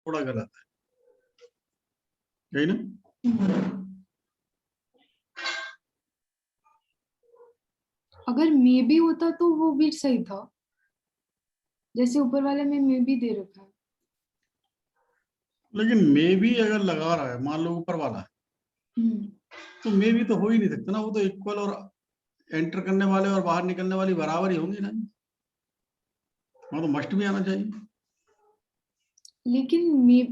थोड़ा गलत है, यही ना? अगर मे बी होता तो वो भी सही था, जैसे ऊपर वाले में मे बी दे रखा है। लेकिन मे भी अगर लगा रहा है, मान लो ऊपर वाला है, तो मे भी तो हो ही नहीं सकता ना, वो तो इक्वल और एंटर करने वाले और बाहर निकलने वाली बराबर ही होंगी ना, वहां तो मस्ट भी आना चाहिए। लेकिन मे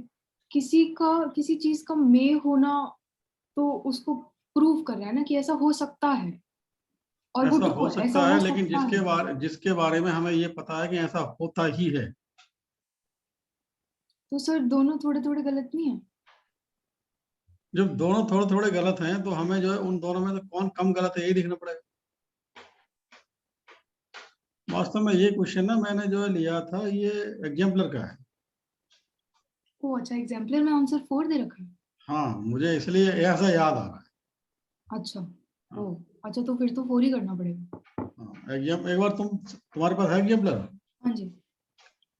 किसी चीज का मे होना तो उसको प्रूव कर रहा है ना कि ऐसा हो सकता है, और वो ऐसा ट्रू हो है, ऐसा सकता हो है, लेकिन सकता है। जिसके बारे में हमें ये पता है कि ऐसा होता ही है। तो सर दोनों थोड़े थोड़े गलत नहीं है? जब दोनों थोड़े थोड़े गलत हैं तो हमें जो है उन दोनों में से कौन कम गलत है यही देखना पड़ेगा। वास्तव में ये क्वेश्चन ना मैंने जो है लिया था, ये एग्जाम्पलर का है। ओ अच्छा, एग्जाम्पलर में आंसर 4 दे रखा है। हाँ, मुझे इसलिए ऐसा याद आ रहा अच्छा। है। ओ अच्छा, तो फिर तो 4 ही करना पड़ेगा। हाँ, एक बार तुम्हारे पास है एग्जाम्पलर? हाँ जी।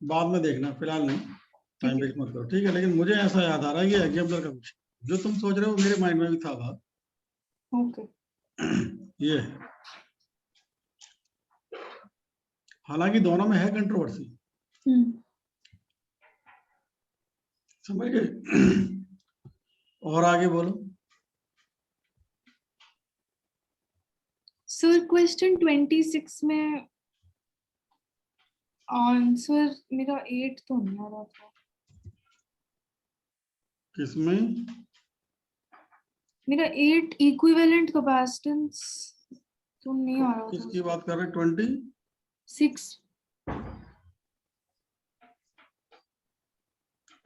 बाद में देखना, फिलहाल नहीं, ठीक टाइम है। वेस्ट मत करो, ठीक है? लेकिन मुझे ऐसा याद आ रहा है कि एग्जाम्पलर का कुछ जो तुम सोच रहे हो मेरे माइंड में भी था बात। ओके। ये है। हालांकि दोनों में है कंट्रोवर्सी, समझ गए? और आगे बोलो। सर क्वेश्चन 26 में आंसर मेरा 8 तो नहीं आ रहा था। किसमें? मेरा 8 इक्विवेलेंट कैपेसिटेंस तो नहीं आ रहा था किसकी सर। बात कर रहे हैं? 20? 6।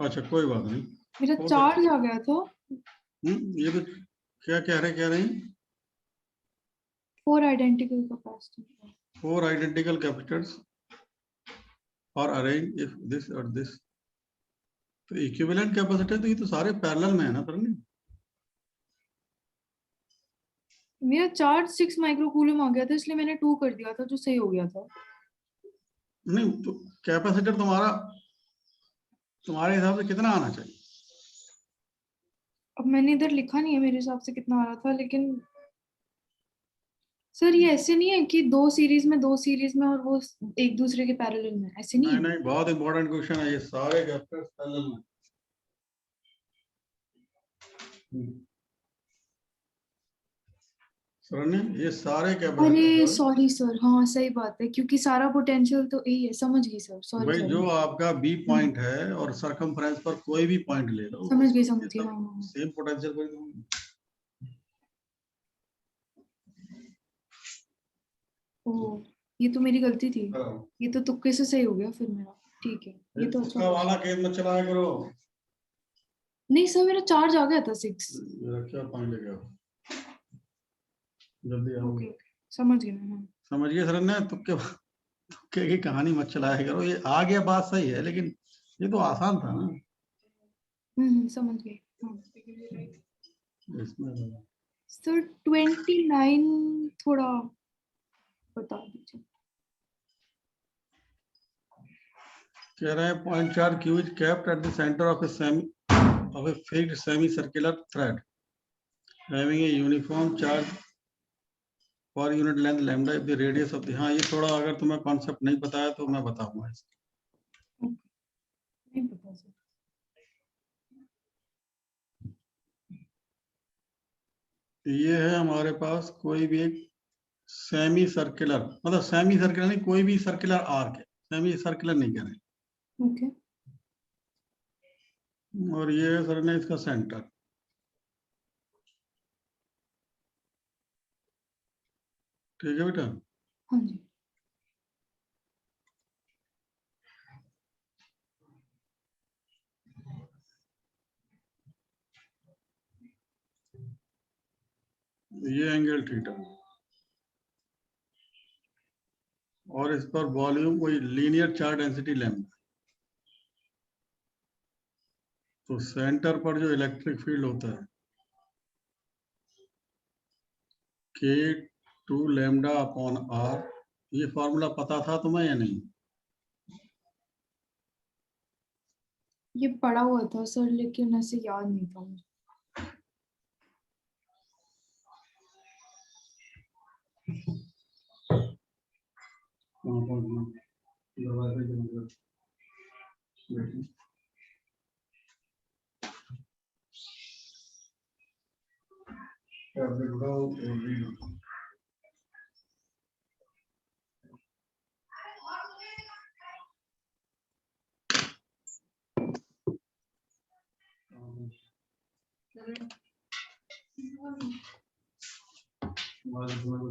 अच्छा, कोई बात नहीं, मेरा हो सकता। चार्ज आ गया था। ये तो क्या कह रहे हैं? 4 identical capacitance. 4 identical capacitors are arranged if this or this। तो इक्विवेलेंट कैपेसिटर तो ये तो सारे पैरेलल में है ना तरनी? मेरा चार्ज 6 माइक्रोकूलम आ गया था, इसलिए मैंने 2 कर दिया था, जो सही हो गया था। नहीं तो कैपेसिटर तुम्हारे हिसाब से कितना आना चाहिए? अब मैंने इधर लिखा नहीं है मेरे हिसाब से कितना आ रहा था, लेकिन सर ये ऐसे नहीं है कि दो सीरीज में और वो एक दूसरे के पैरेलल में, ऐसे नहीं नहीं है। नहीं, बहुत इंपॉर्टेंट क्वेश्चन है, ये सारे कैपेसिटर्स पैरेलल में। सरन्य, ये सारे अरे कैपेसिटर, सॉरी सर, हाँ सही बात है, क्योंकि सारा पोटेंशियल तो यही है। समझ गई सर, सॉरी भाई सॉरी। जो आपका बी पॉइंट है और सरकमफ्रेंस पर कोई भी पॉइंट ले लो, समझ ये गई, हाँ सब हाँ सेम पोटेंशियल पर होंगे। ओ, ये तो मेरी गलती थी। हाँ। ये तो तुक्के से सही हो गया फिर मेरा। ठीक है, ये ये तो अच्छा तुक्का था। वाला केस मत चलाया करो। नहीं सर, मेरा चार्ज आ गया था 6। मेरा क्या पॉइंट लेके आओ, जल्दी आओ। ओके ओके, समझ गई मैं, हाँ। समझ गए सरन्य? तुक्के तुक्के की कहानी मत चलाया करो, ये आ गया बात सही है, लेकिन ये तो आसान था ना समझ गई, हाँ। इसमें। सर 29 थोड़ा बता दीजिए। कह रहे हैं point charge Q is kept at the centre of a fixed semicircular thread having a uniform charge per unit length lambda if the radius of the। हाँ, ये थोड़ा अगर तुम्हें कॉन्सेप्ट नहीं पता है तो मैं बताऊंगा इसका। नहीं पता सर। ये है हमारे पास कोई भी एक सेमी सर्कुलर, मतलब सेमी सर्कुलर नहीं, कोई भी सर्कुलर आर्क है, सेमी सर्कुलर नहीं कह रहे। ओके। और ये है सर ने इसका सेंटर, ठीक है बेटा? हाँ जी। ये एंगल थीटा, और इस पर वॉल्यूम कोई लीनियर चार्ज डेंसिटी लैम्डा। तो सेंटर पर जो इलेक्ट्रिक फील्ड होता है के टू लैम्डा अपॉन आर, ये फॉर्मूला पता था तुम्हें या नहीं? ये पढ़ा हुआ था सर, लेकिन ऐसे याद नहीं था मुझे।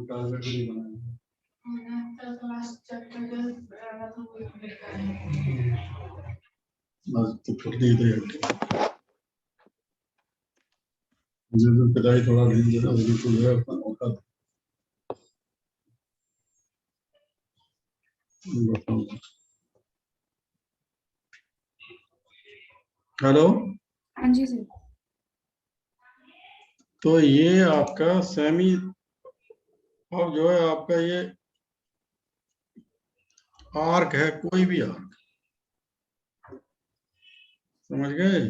टारगेट भी बनाया बस तो कर दी तो जब पिताई थोड़ा ढील दे रहा है तो है अपना मौका हेलो। हाँ जी सर। तो ये आपका सेमी, अब जो है आपका ये आर्क है, कोई भी आर्क, समझ गए?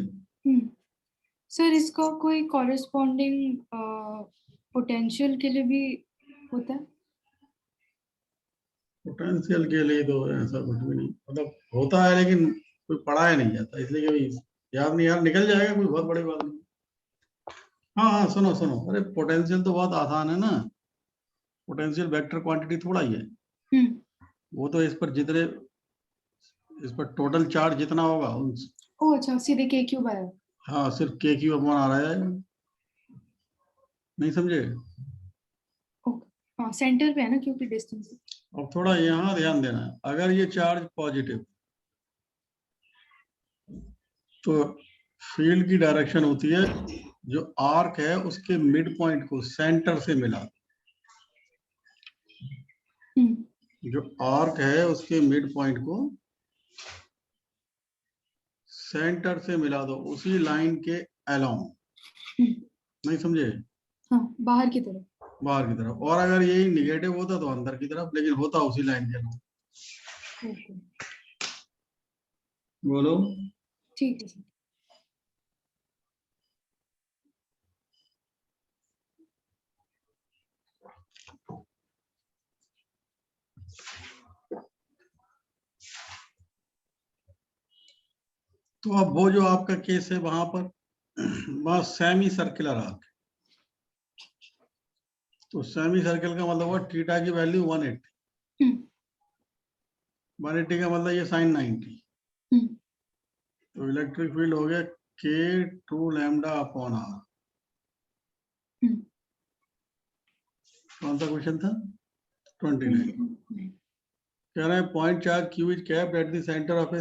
सर इसका कोई कॉरेस्पॉन्डिंग पोटेंशियल के लिए भी होता है? पोटेंशियल के लिए तो ऐसा कुछ भी नहीं, मतलब होता है लेकिन कोई पढ़ाया नहीं जाता, इसलिए कभी याद नहीं, यार निकल जाएगा, कोई बहुत बड़ी बात नहीं। हाँ हाँ, सुनो सुनो, अरे पोटेंशियल तो बहुत आसान है ना, पोटेंशियल वेक्टर क्वांटिटी थोड़ा ही है, वो तो इस पर जितने, इस पर टोटल चार्ज जितना होगा उन, ओ अच्छा, सीधे के क्यूब आया। हाँ सिर्फ के क्यू अपॉन आ रहा है, नहीं समझे? हाँ सेंटर पे है ना, क्योंकि डिस्टेंस। अब थोड़ा यहाँ ध्यान देना है, अगर ये चार्ज पॉजिटिव तो फील्ड की डायरेक्शन होती है जो आर्क है उसके मिड पॉइंट को सेंटर से मिला, जो आर्क है उसके मिड पॉइंट को सेंटर से मिला दो उसी लाइन के अलोंग, नहीं समझे? हाँ बाहर की तरफ। बाहर की तरफ, और अगर यही निगेटिव होता तो अंदर की तरफ, लेकिन होता उसी लाइन के अलोंग। बोलो। ठीक है सर। तो अब वो जो आपका केस है वहां पर वहां सेमी सर्कुलर आर्क, तो सेमी सर्कल का मतलब हुआ थीटा की वैल्यू 180, 180 का मतलब ये साइन 90, तो इलेक्ट्रिक फील्ड हो गया के 2 लैम्डा अपॉन आर। कौन सा क्वेश्चन था? 29। कह रहे हैं point charge Q is kept at the center of a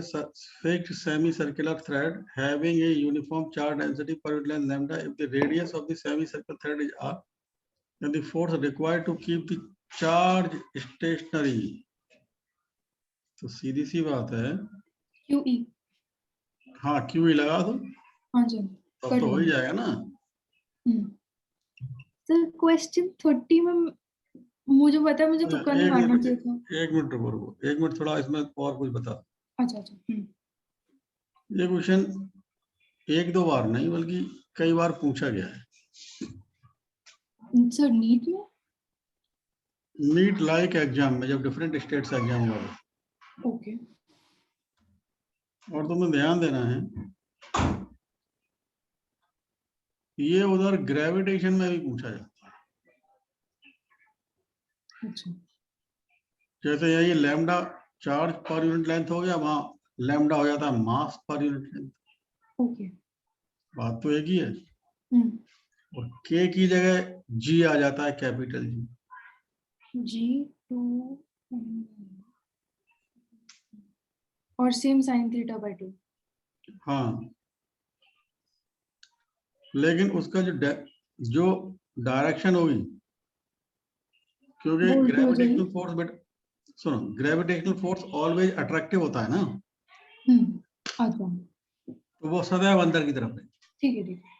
fixed semicircular thread having a uniform charge density per unit length lambda. If the radius of the semicircular thread is r, then the force required to keep the charge stationary. तो सीधी सी बात है, QE। हाँ QE लगा दो, हाँ जी तब तो हो ही जाएगा ना। सर क्वेश्चन 30 में मुझे पता है, मुझे तुक्का नहीं मारना चाहिए था। एक मिनट रुको, एक मिनट, थोड़ा इसमें और कुछ बता। अच्छा अच्छा। ये क्वेश्चन एक दो बार नहीं बल्कि कई बार पूछा गया है। सर नीट में? नीट लाइक एग्जाम में, जब डिफरेंट स्टेट से एग्जाम हुआ है। ओके। और तुम्हें ध्यान देना है, ये उधर ग्रेविटेशन में भी पूछा जाता है। अच्छा। जैसे ये lambda charge per unit length हो गया, वहां लैम्डा हो जाता है मास पर यूनिट लेंथ। ओके। बात तो एक ही है। और के की जगह जी आ जाता है, कैपिटल जी। G2 और सेम साइन थीटा बाय 2। हाँ, लेकिन उसका जो डायरेक्शन होगी, क्योंकि ग्रेविटेशनल फोर्स, बट सुनो, ग्रेविटेशनल फोर्स ऑलवेज अट्रैक्टिव होता है ना, अच्छा, तो वो सदैव अंदर की तरफ है। ठीक है ठीक है।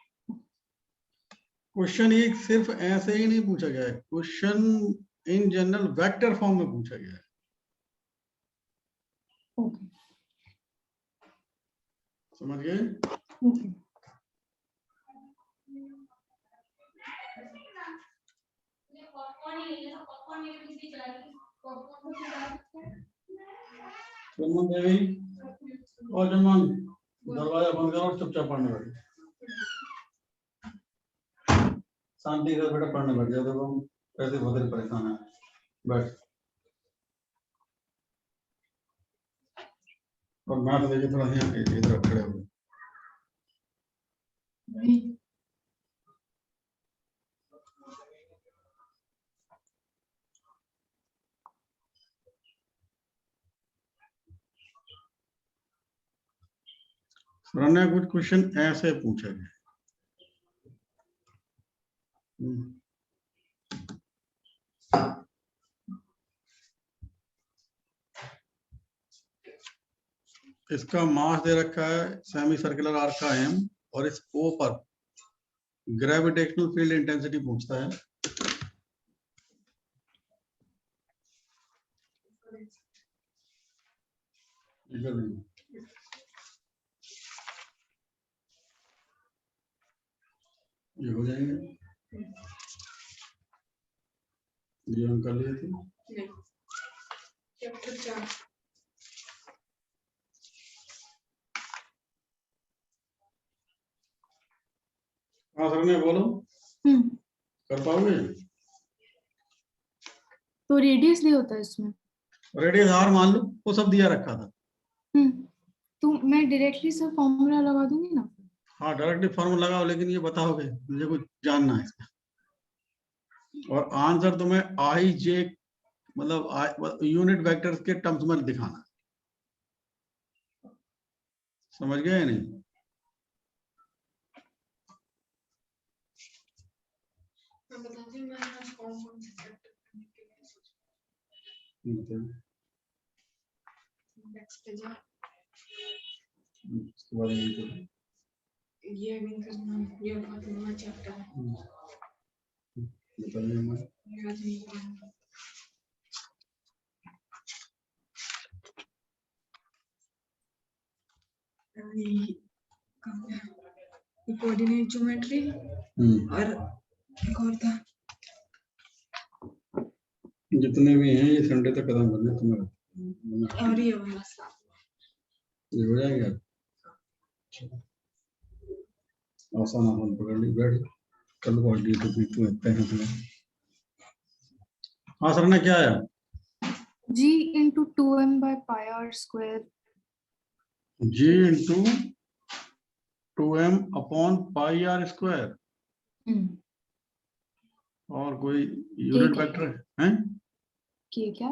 क्वेश्चन ये सिर्फ ऐसे ही नहीं पूछा गया है, question in general vector form में पूछा गया है। ओके। समझ गए? ओके। चुनमन देवी और चुनमन दरवाजा बंद करो और चुपचाप पढ़ने बैठो। शांति से बेटा पढ़ने बैठ जाओ। देखो कैसे बहुत देर परेशान है। बैठ। और मैथ देखिए थोड़ा इधर खड़े हो। ने कुछ क्वेश्चन ऐसे पूछे गए। इसका मास दे रखा है सेमी सर्कुलर आर्क का एम और इस ओ पर ग्रेविटेशनल फील्ड इंटेंसिटी पूछता है। ये हो जाएंगे। ये हम कर लिए थे। हाँ सर ने बोलो। कर पाओगे? तो रेडियस नहीं होता इसमें? रेडियस आर मान लो, वो सब दिया रखा था। तो मैं डायरेक्टली सर फॉर्मूला लगा दूंगी ना? हाँ डायरेक्टली फॉर्मूला लगाओ, लेकिन ये बताओगे मुझे कुछ जानना है इसमें। और आंसर तुम्हें आई जे मतलब यूनिट वेक्टर्स के टर्म्स में दिखाना। समझ गए या नहीं? इसके बारे में ये भी करना, ये करना चाहता हूँ। बताइए मैं। कोऑर्डिनेट ज्योमेट्री और एक और था। जितने भी हैं ये संडे तक खत्म करने तुम्हारा। और ये वाला ये हो जाएगा। आसान आसान पकड़ ली, बैठ। कल क्वालिटी तो पीछे लगते हैं तुम्हें। हाँ सर ने क्या आया? G into 2m by pi r square. G into 2m upon pi r square। और कोई यूनिट वेक्टर है? K क्या?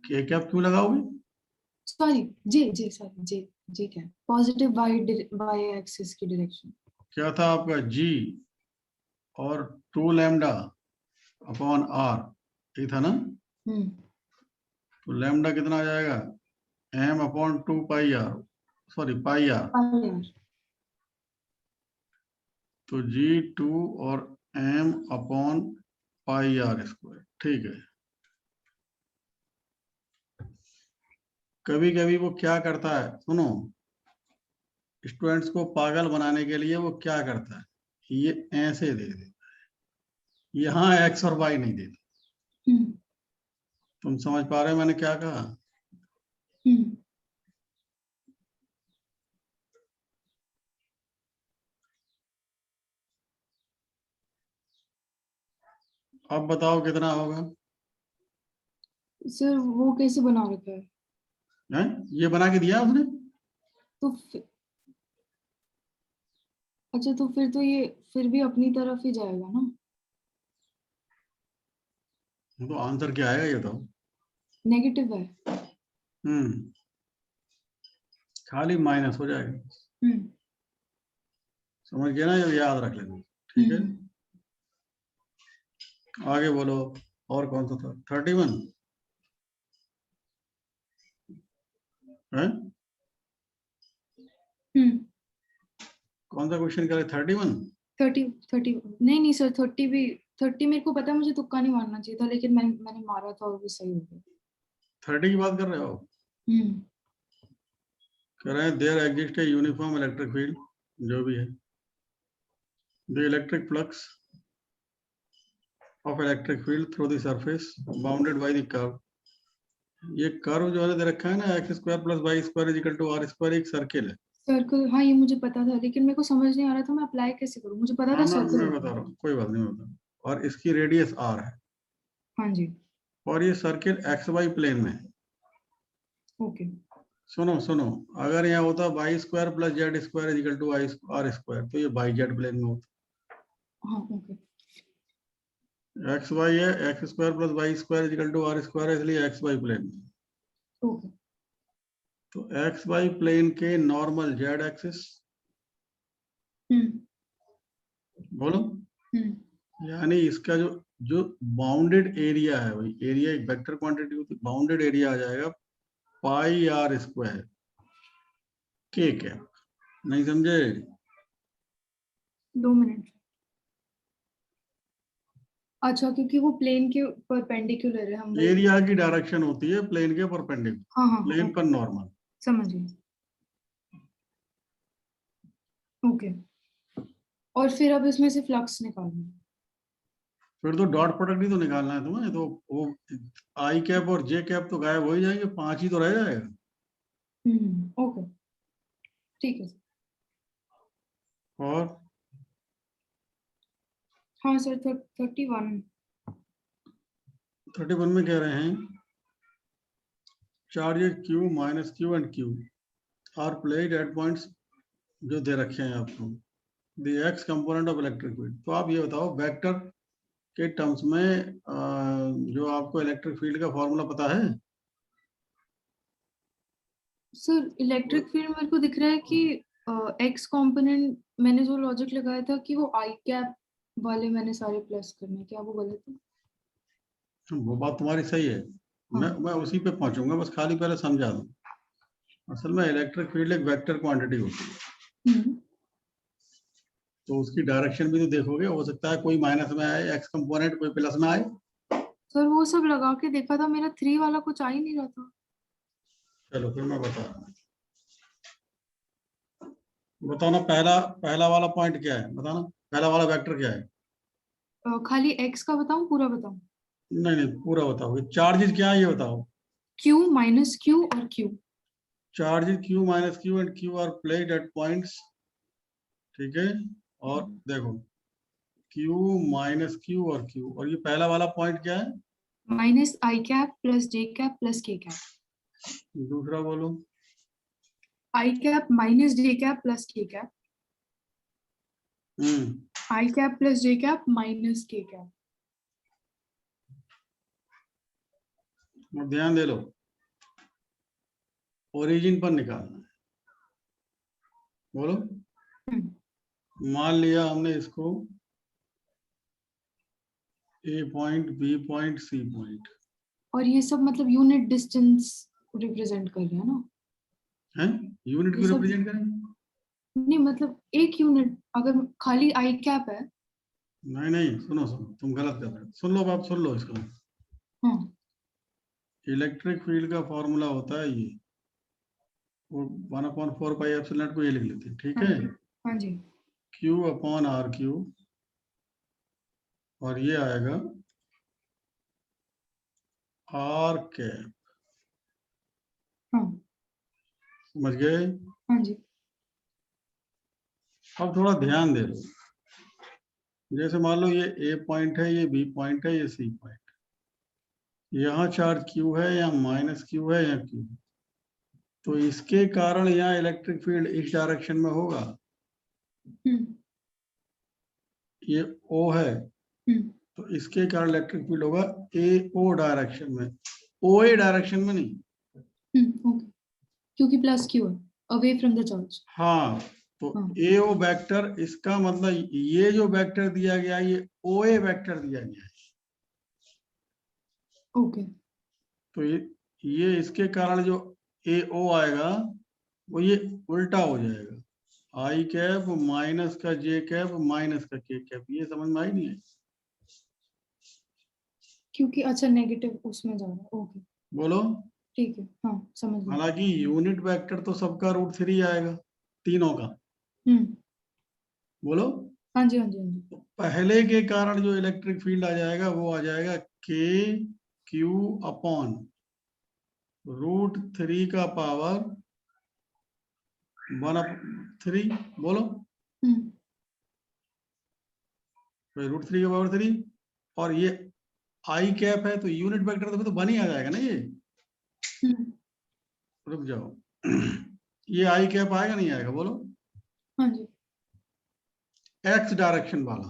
K क्या क्यों लगाओगे? सॉरी J क्या? पॉजिटिव y एक्सिस की डायरेक्शन। क्या था आपका? G और 2 लैम्डा अपॉन r, ये था ना? तो लैम्डा कितना आ जाएगा? m अपॉन 2 पाई r, सॉरी पाई r। तो G2 और m upon pi r square. ठीक है। कभी कभी वो क्या करता है, सुनो, स्टूडेंट्स को पागल बनाने के लिए वो क्या करता है, ये ऐसे दे देता है, यहाँ x और y नहीं देता। तुम समझ पा रहे हो मैंने क्या कहा? अब बताओ कितना होगा? सर वो कैसे बना रखा है? ये बना के दिया उसने? तो अच्छा, तो फिर तो ये फिर भी अपनी तरफ ही जाएगा ना? तो आंसर क्या आएगा ये तो? नेगेटिव है। खाली माइनस हो जाएगा। समझ गया ना? ये याद रख लेना। ठीक है, आगे बोलो। और कौन सा था? 31 है? कौन सा क्वेश्चन करे? 31 30 नहीं सर, 30 मेरे को पता है, मुझे तुक्का नहीं मारना चाहिए था, लेकिन मैंने मारा था और वो सही हो गया। 30 की बात कर रहे हो? कह रहे हैं there exist a uniform electric field, जो भी है, the electric flux of electric field through the surface bounded by the curve. ये कर्व जो है दे रखा है ना, x square plus y square is equal to r square, एक सर्किल है। सर्कल, हाँ ये मुझे पता था, लेकिन मेरे को समझ नहीं आ रहा था मैं अप्लाई कैसे करूँ। मुझे पता था हाँ, सर्कल मैं होता बता है। रहा हूँ, कोई बात नहीं, मैं बता रहा हूँ। और इसकी रेडियस आर है, हाँ जी, और ये सर्किल एक्स वाई प्लेन में है। ओके। सुनो सुनो, अगर यहाँ होता y square plus z square is equal to I r square, तो ये बाई जेड प्लेन में होता। हाँ ओके। एक्स वाई है, x square plus y square is equal to r square है, इसलिए एक्स वाई प्लेन में। ओके। तो एक्स वाई प्लेन के नॉर्मल जेड एक्सिस, बोलो, यानी इसका जो जो बाउंडेड एरिया है, वही एरिया एक वेक्टर क्वांटिटी होती है, बाउंडेड एरिया आ जाएगा पाई आर स्क्वायर के कैप। नहीं समझे? 2 मिनट। अच्छा, क्योंकि वो प्लेन के परपेंडिकुलर है, हम वही। एरिया की डायरेक्शन होती है प्लेन के परपेंडिकुलर, हाँ हाँ प्लेन पर नॉर्मल। समझ गई। ओके, और फिर अब इसमें से फ्लक्स निकालना। फिर तो डॉट प्रोडक्ट ही तो निकालना है तुम्हें, तो वो आई कैप और जे कैप तो गायब हो ही जाएंगे, 5 ही तो रह जाएगा। ओके, ठीक है। और हाँ सर, 31। 31 में कह रहे हैं charges Q minus Q and Q R played at points जो दे रखे हैं आपको, the x component of electric field. तो आप ये बताओ वेक्टर के टर्म्स में जो आपको इलेक्ट्रिक फील्ड का फॉर्मूला पता है? सर इलेक्ट्रिक फील्ड मेरे को दिख रहा है कि एक्स कंपोनेंट, मैंने जो लॉजिक लगाया था कि वो आई कैप वाले मैंने सारे प्लस करने, क्या वो गलत है? वो बात तुम्हारी सही है, मैं उसी पे पहुंचूंगा, बस खाली पहले समझा दूं। असल में इलेक्ट्रिक फील्ड एक वेक्टर क्वांटिटी होती है, तो उसकी डायरेक्शन भी तो देखोगे, हो सकता है कोई माइनस में आए एक्स कंपोनेंट, कोई प्लस में आए। सर वो सब लगा के देखा था, मेरा 3 वाला कुछ आ ही नहीं रहा था। चलो फिर मैं बता रहा हूँ, बताओ ना, पहला पहला वाला पॉइंट क्या है, बताना, पहला वाला वेक्टर क्या है? खाली एक्स का बताऊं, पूरा बताऊं? नहीं नहीं, पूरा बताओ, चार्जेस क्या है ये बताओ। क्यू माइनस क्यू और Q. Charges Q minus Q and Q R played at points, ठीक है। और देखो क्यू माइनस क्यू और क्यू, और ये पहला वाला पॉइंट क्या है? माइनस आई कैप प्लस जे कैप प्लस के कैप। दूसरा बोलो। आई कैप माइनस जे कैप प्लस के कैप। आई कैप प्लस जे कैप माइनस के कैप। और ध्यान दे लो, ओरिजिन पर निकालना है, बोलो। मान लिया हमने इसको A point, B point, C point, और ये सब मतलब यूनिट डिस्टेंस रिप्रेजेंट कर रहे हैं ना? है यूनिट ये को सब रिप्रेजेंट करेंगे? नहीं, मतलब एक यूनिट अगर खाली आई कैप है। नहीं नहीं, सुनो सुनो, तुम गलत कर रहे हो, सुन लो बाप, सुन लो इसको। हाँ इलेक्ट्रिक फील्ड का फॉर्मूला होता है ये, वो 1/4 पाई एप्सिलॉन नॉट को ये लिख लेते हैं, ठीक है। हाँ जी। क्यू अपॉन आर क्यू, और ये आएगा आर कैप, हाँ समझ गए? हाँ जी। अब थोड़ा ध्यान दे लो, जैसे मान लो ये ए पॉइंट है, ये बी पॉइंट है, ये सी पॉइंट, यहाँ चार्ज क्यू है, यहाँ माइनस क्यू है, यहाँ क्यू, तो इसके कारण यहाँ इलेक्ट्रिक फील्ड इस डायरेक्शन में होगा। ये ओ है, तो इसके कारण इलेक्ट्रिक फील्ड होगा ए ओ डायरेक्शन में, ओ ए डायरेक्शन में नहीं। ओके, क्योंकि प्लस क्यू है, अवे फ्रॉम द चार्ज। हाँ, तो ए ओ वेक्टर, इसका मतलब ये जो वेक्टर दिया गया ये ओ ए वेक्टर दिया गया है, ओके। तो ये इसके कारण जो ए ओ आएगा वो ये उल्टा हो जाएगा, आई कैप माइनस का जे कैप माइनस का के कैप। ये समझ में आई नहीं है? क्योंकि अच्छा नेगेटिव उसमें जा रहा है, ओके। बोलो। ठीक है, हाँ समझ गई। हालांकि यूनिट वेक्टर तो सबका √3 आएगा, तीनों का। बोलो। हाँ जी हाँ जी हाँ जी। तो पहले के कारण जो इलेक्ट्रिक फील्ड आ जाएगा वो आ जाएगा KQ/√3 का पावर 1/3। बोलो √3 का पावर 3। और ये आई कैप है तो यूनिट वेक्टर तो 1 ही आ जाएगा ना ये। रुक जाओ, ये आई कैप आएगा नहीं आएगा बोलो, हाँ जी। एक्स डायरेक्शन वाला।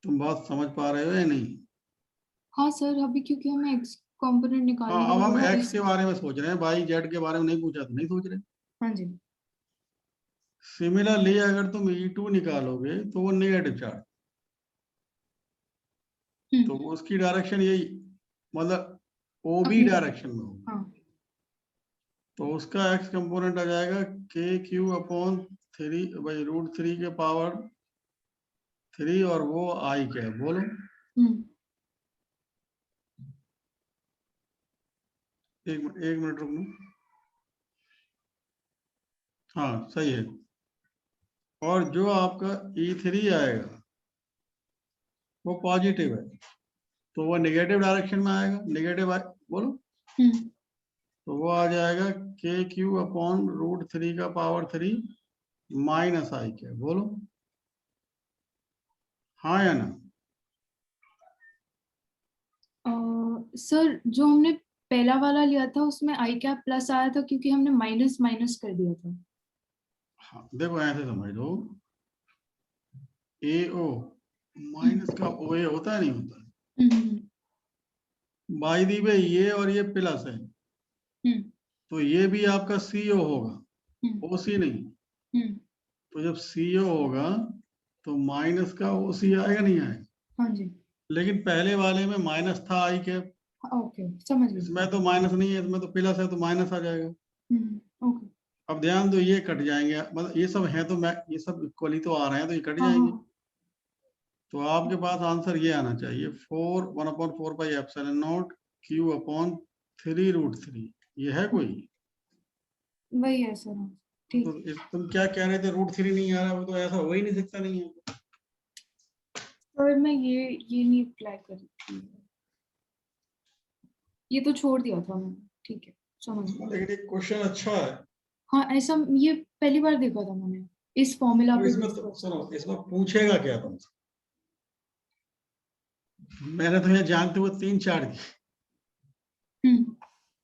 तुम बात समझ पा रहे हो या नहीं? हाँ सर, अभी क्योंकि हमें एक्स कंपोनेंट निकालने हाँ, के अब लिए हम बोला एक्स इस। के बारे में सोच रहे हैं, वाई जेड के बारे में नहीं पूछा तो नहीं सोच रहे। हाँ जी। सिमिलरली अगर तुम E2 निकालोगे तो वो नेगेटिव चार्ज, तो उसकी डायरेक्शन यही, मतलब OB अपनी। डायरेक्शन में होगा। हाँ। तो उसका एक्स कंपोनेंट आ जाएगा KQ/3 के पावर 3, और वो आई क्या है बोलो। एक मिनट रुकना। हाँ सही है। और जो आपका E3 आएगा वो पॉजिटिव है, तो वो नेगेटिव डायरेक्शन में आएगा, नेगेटिव बोलो। तो वो आ जाएगा KQ/√3 का पावर 3 माइनस आई क्या, बोलो हाँ या ना। सर जो हमने पहला वाला लिया था उसमें आई कैप प्लस आया था क्योंकि हमने माइनस माइनस कर दिया था। हाँ देखो ऐसे समझ लो, AO माइनस का OA होता है नहीं होता। बाई दी वे ये और ये प्लस है, तो ये भी आपका CO होगा, OC नहीं। तो जब CO होगा तो माइनस का OC आएगा नहीं आएगा। हाँ जी। लेकिन पहले वाले में माइनस था आई कैप, ओके समझ गई। इसमें तो माइनस नहीं है, इसमें तो प्लस है तो माइनस आ जाएगा। ओके। अब ध्यान दो, ये कट जाएंगे, मतलब ये सब है तो मैं ये सब इक्वली तो आ रहे हैं तो ये कट हाँ जाएंगे। हाँ। तो आपके पास आंसर ये आना चाहिए 1/4 Q/3√3। ये है कोई? वही है सर, हाँ। ठीक। तो तुम क्या कह रहे थे, √3 नहीं आ रहा, वो तो ऐसा हो ही नहीं सकता नहीं है। सर मैं ये नहीं अप्लाई कर रही थी, ये तो छोड़ दिया था मैंने। ठीक है, समझ गई। लेकिन एक क्वेश्चन अच्छा है। हाँ ऐसा ये पहली बार देखा था मैंने इस फॉर्मूला तो पे इसमें बेस तो कर। सुनो, इसमें पूछेगा क्या तुमसे? मैंने तो ये जानते हुए 3 चार्ज,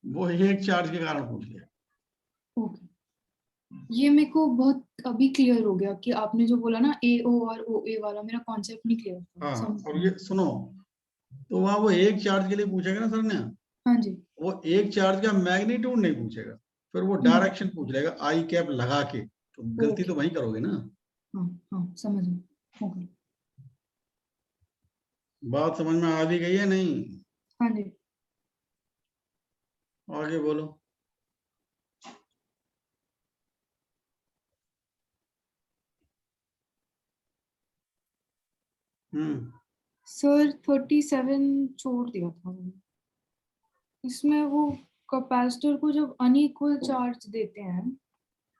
वो एक चार्ज के कारण पूछ लिया। ओके, ये मेरे को बहुत अभी क्लियर हो गया कि आपने जो बोला ना AO और OA वाला, मेरा कॉन्सेप्ट नहीं क्लियर था। हाँ, समझ और गई। ये सुनो, तो वहां वो एक चार्ज के लिए पूछेगा ना सर ने, हाँ जी। वो एक चार्ज का मैग्नीट्यूड नहीं पूछेगा, फिर वो डायरेक्शन पूछ लेगा आई कैप लगा के, तो गलती ओके। तो वही करोगे ना। हाँ हाँ समझ गई। ओके। बात समझ में आ भी गई है नहीं? हाँ जी। आगे बोलो। सर 37 छोड़ दिया था मैंने। इसमें वो कैपेसिटर को जब अनइक्वल चार्ज देते हैं।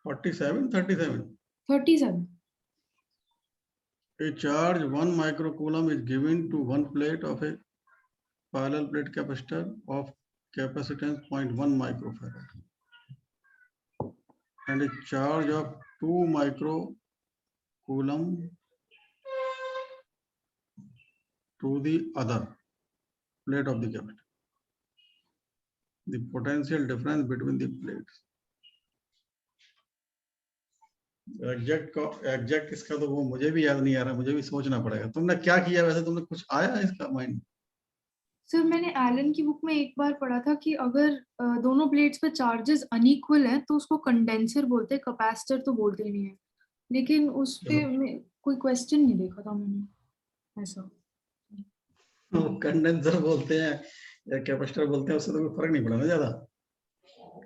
47 37। 37। A charge 1 microcoulomb is given to one plate of a parallel plate capacitor of capacitance 0.1 microfarad, and a charge of 2 microcoulomb to the other plate of the capacitor. The potential difference between the plates. Exact इसका तो वो मुझे भी याद नहीं आ रहा, मुझे भी सोचना पड़ेगा। तुमने क्या किया वैसे, तुमने कुछ आया इसका माइंड? सर मैंने एलन की बुक में एक बार पढ़ा था कि अगर दोनों प्लेट्स पे चार्जेस अनइक्वल हैं तो उसको कंडेंसर बोलते हैं, कैपेसिटर तो बोलते ही नहीं है। लेकिन उस पे कोई क्वेश्चन नहीं देखा था मैंने ऐसा। कंडेंसर बोलते हैं या कैपेसिटर बोलते हैं, उससे तो कोई फर्क नहीं पड़ा ना ज्यादा।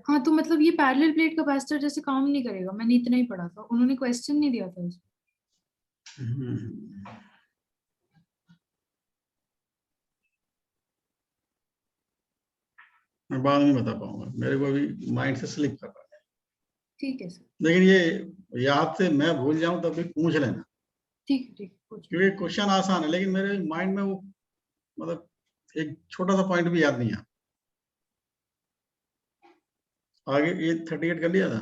हाँ तो मतलब ये पैरेलल प्लेट कैपेसिटर जैसे काम नहीं करेगा, मैंने इतना ही पढ़ा था, उन्होंने क्वेश्चन नहीं दिया था इसमें। मैं बाद में बता पाऊंगा, मेरे को अभी माइंड से स्लिप कर रहा है। ठीक है सर, लेकिन ये याद से मैं भूल जाऊं तो फिर पूछ लेना, ठीक है, ठीक है, पूछो। क्योंकि क्वेश्चन आसान है लेकिन मेरे माइंड में वो मतलब एक छोटा सा पॉइंट भी याद नहीं है। आगे ये 38 कर लिया था।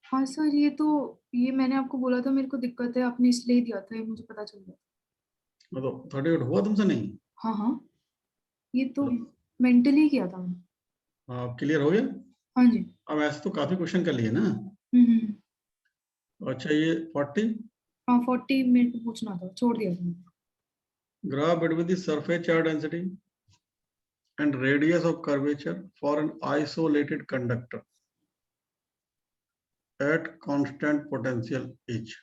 हाँ सर, ये मैंने आपको बोला था मेरे को दिक्कत है, आपने इसलिए ही दिया था, ये मुझे पता चल गया। मतलब 38 हुआ तुमसे नहीं? हाँ हाँ, ये तो मेंटली किया था मैंने। हाँ, क्लियर हो गया। हाँ जी। अब ऐसे तो काफी क्वेश्चन कर लिए ना। अच्छा, ये 40 हाँ, 40 मेरे को पूछना था, छोड़ दिया था मैंने। Graph between the surface charge density and radius of curvature for an isolated conductor at constant potential H.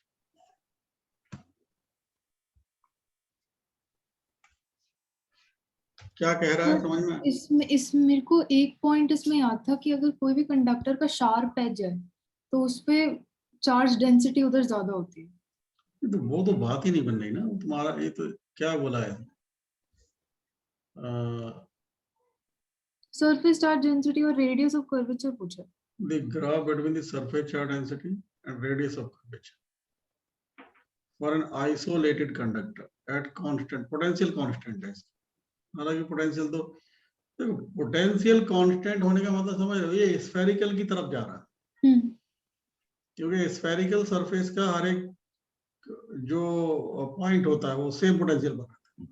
क्या कह रहा है समझ में? इस मेरे को एक पॉइंट इसमें याद था कि अगर कोई भी कंडक्टर का शार्प एज है तो उस पे चार्ज डेंसिटी उधर ज्यादा होती है। ये तो वो तो बात ही नहीं बन रही ना तुम्हारा। ये तो क्या बोला है, सरफेस चार्ज डेंसिटी और रेडियस ऑफ कर्वेचर पूछा। the graph between the surface charge density and radius of curvature for an isolated conductor at constant potential constant है। हालांकि पोटेंशियल तो देखो, पोटेंशियल कांस्टेंट होने का मतलब समझ रहे हो, ये स्फेरिकल की तरफ जा रहा है, क्योंकि स्फेरिकल सरफेस का हर एक जो पॉइंट होता है वो सेम पोटेंशियल बनाता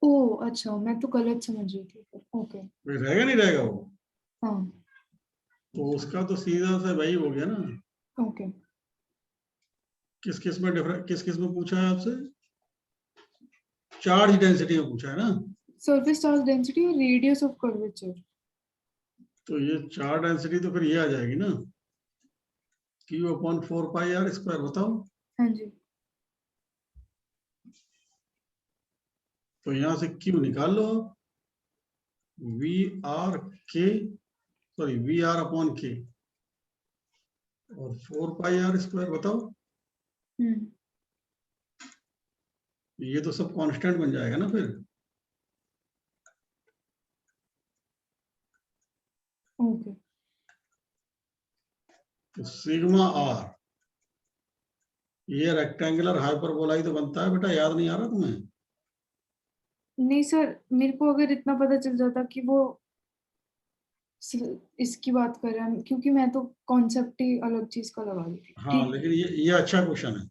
ओह अच्छा, मैं तो गलत समझ रही थी फिर। ओके। है। रहेगा नहीं रहेगा वो, हाँ। तो उसका तो सीधा सा वही हो गया ना। ओके। किस किस में डिफरेंट, किस किस में पूछा है आपसे? चार्ज डेंसिटी में पूछा है ना। सरफेस चार्ज डेंसिटी और रेडियस ऑफ कर्वेचर। तो ये चार्ज डेंसिटी तो फिर ये आ जाएगी ना, Q अपॉन 4πr²। बताओ, हाँ जी। तो यहां से Q निकाल लो आप, वी आर के सॉरी वी आर अपॉन के और 4πr²। बताओ, ये तो सब कांस्टेंट बन जाएगा ना फिर। ओके। तो सिग्मा आर, ये रेक्टेंगुलर हाइपरबोला ही तो बनता है बेटा, याद नहीं आ रहा तुम्हें? नहीं सर, मेरे को अगर इतना पता चल जाता कि वो इसकी बात कर रहे हैं, क्योंकि मैं तो कॉन्सेप्ट ही अलग चीज का लगा रही थी। हाँ, ठीक लेकिन ये अच्छा क्वेश्चन है, है।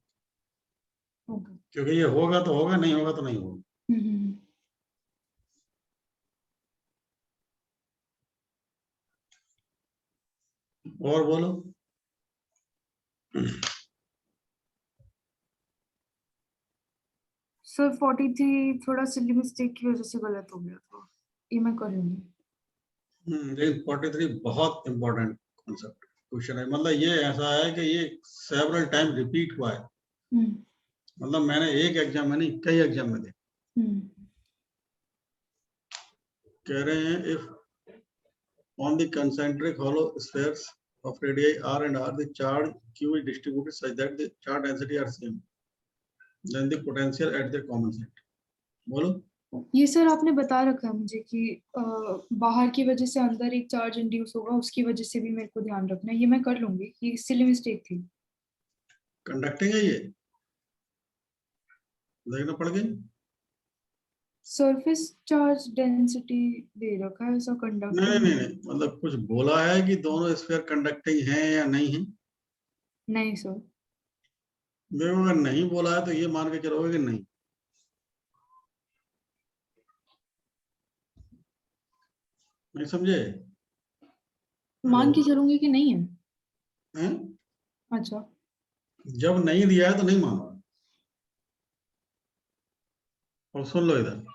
ओके। क्योंकि ये होगा तो होगा, नहीं होगा तो नहीं होगा। और बोलो। सर 43 थोड़ा सिली मिस्टेक की वजह से गलत हो गया था, ये मैं कर लूंगी। लेकिन 43 बहुत इंपॉर्टेंट कॉन्सेप्ट क्वेश्चन है। मतलब ये ऐसा है कि ये सेवरल टाइम रिपीट हुआ है। मतलब मैंने एक एग्जाम में नहीं, कई एग्जाम में देखा। कह रहे हैं if on the concentric hollow spheres of radii r and r the charge q is distributed such that the charge density are same, then the potential at their common center. बोलो। ये sir आपने बता रखा है मुझे कि बाहर की वजह से अंदर एक चार्ज इंड्यूस होगा, उसकी वजह से भी मेरे को ध्यान रखना है, ये मैं कर लूंगी, ये सिली मिस्टेक थी। कंडक्टिंग है ये, देखना पड़ गई। सरफेस चार्ज डेंसिटी दे रखा है ऐसा नहीं कंडक्टर। नहीं नहीं, मतलब कुछ बोला है कि दोनों स्फीयर कंडक्टिंग है या नहीं है? नहीं सर। देखो, अगर नहीं बोला है तो ये मान के चलोगे कि नहीं, नहीं समझे? मान के चलूंगी कि नहीं है। हैं? अच्छा। जब नहीं दिया है तो नहीं मानो। और सुन लो इधर,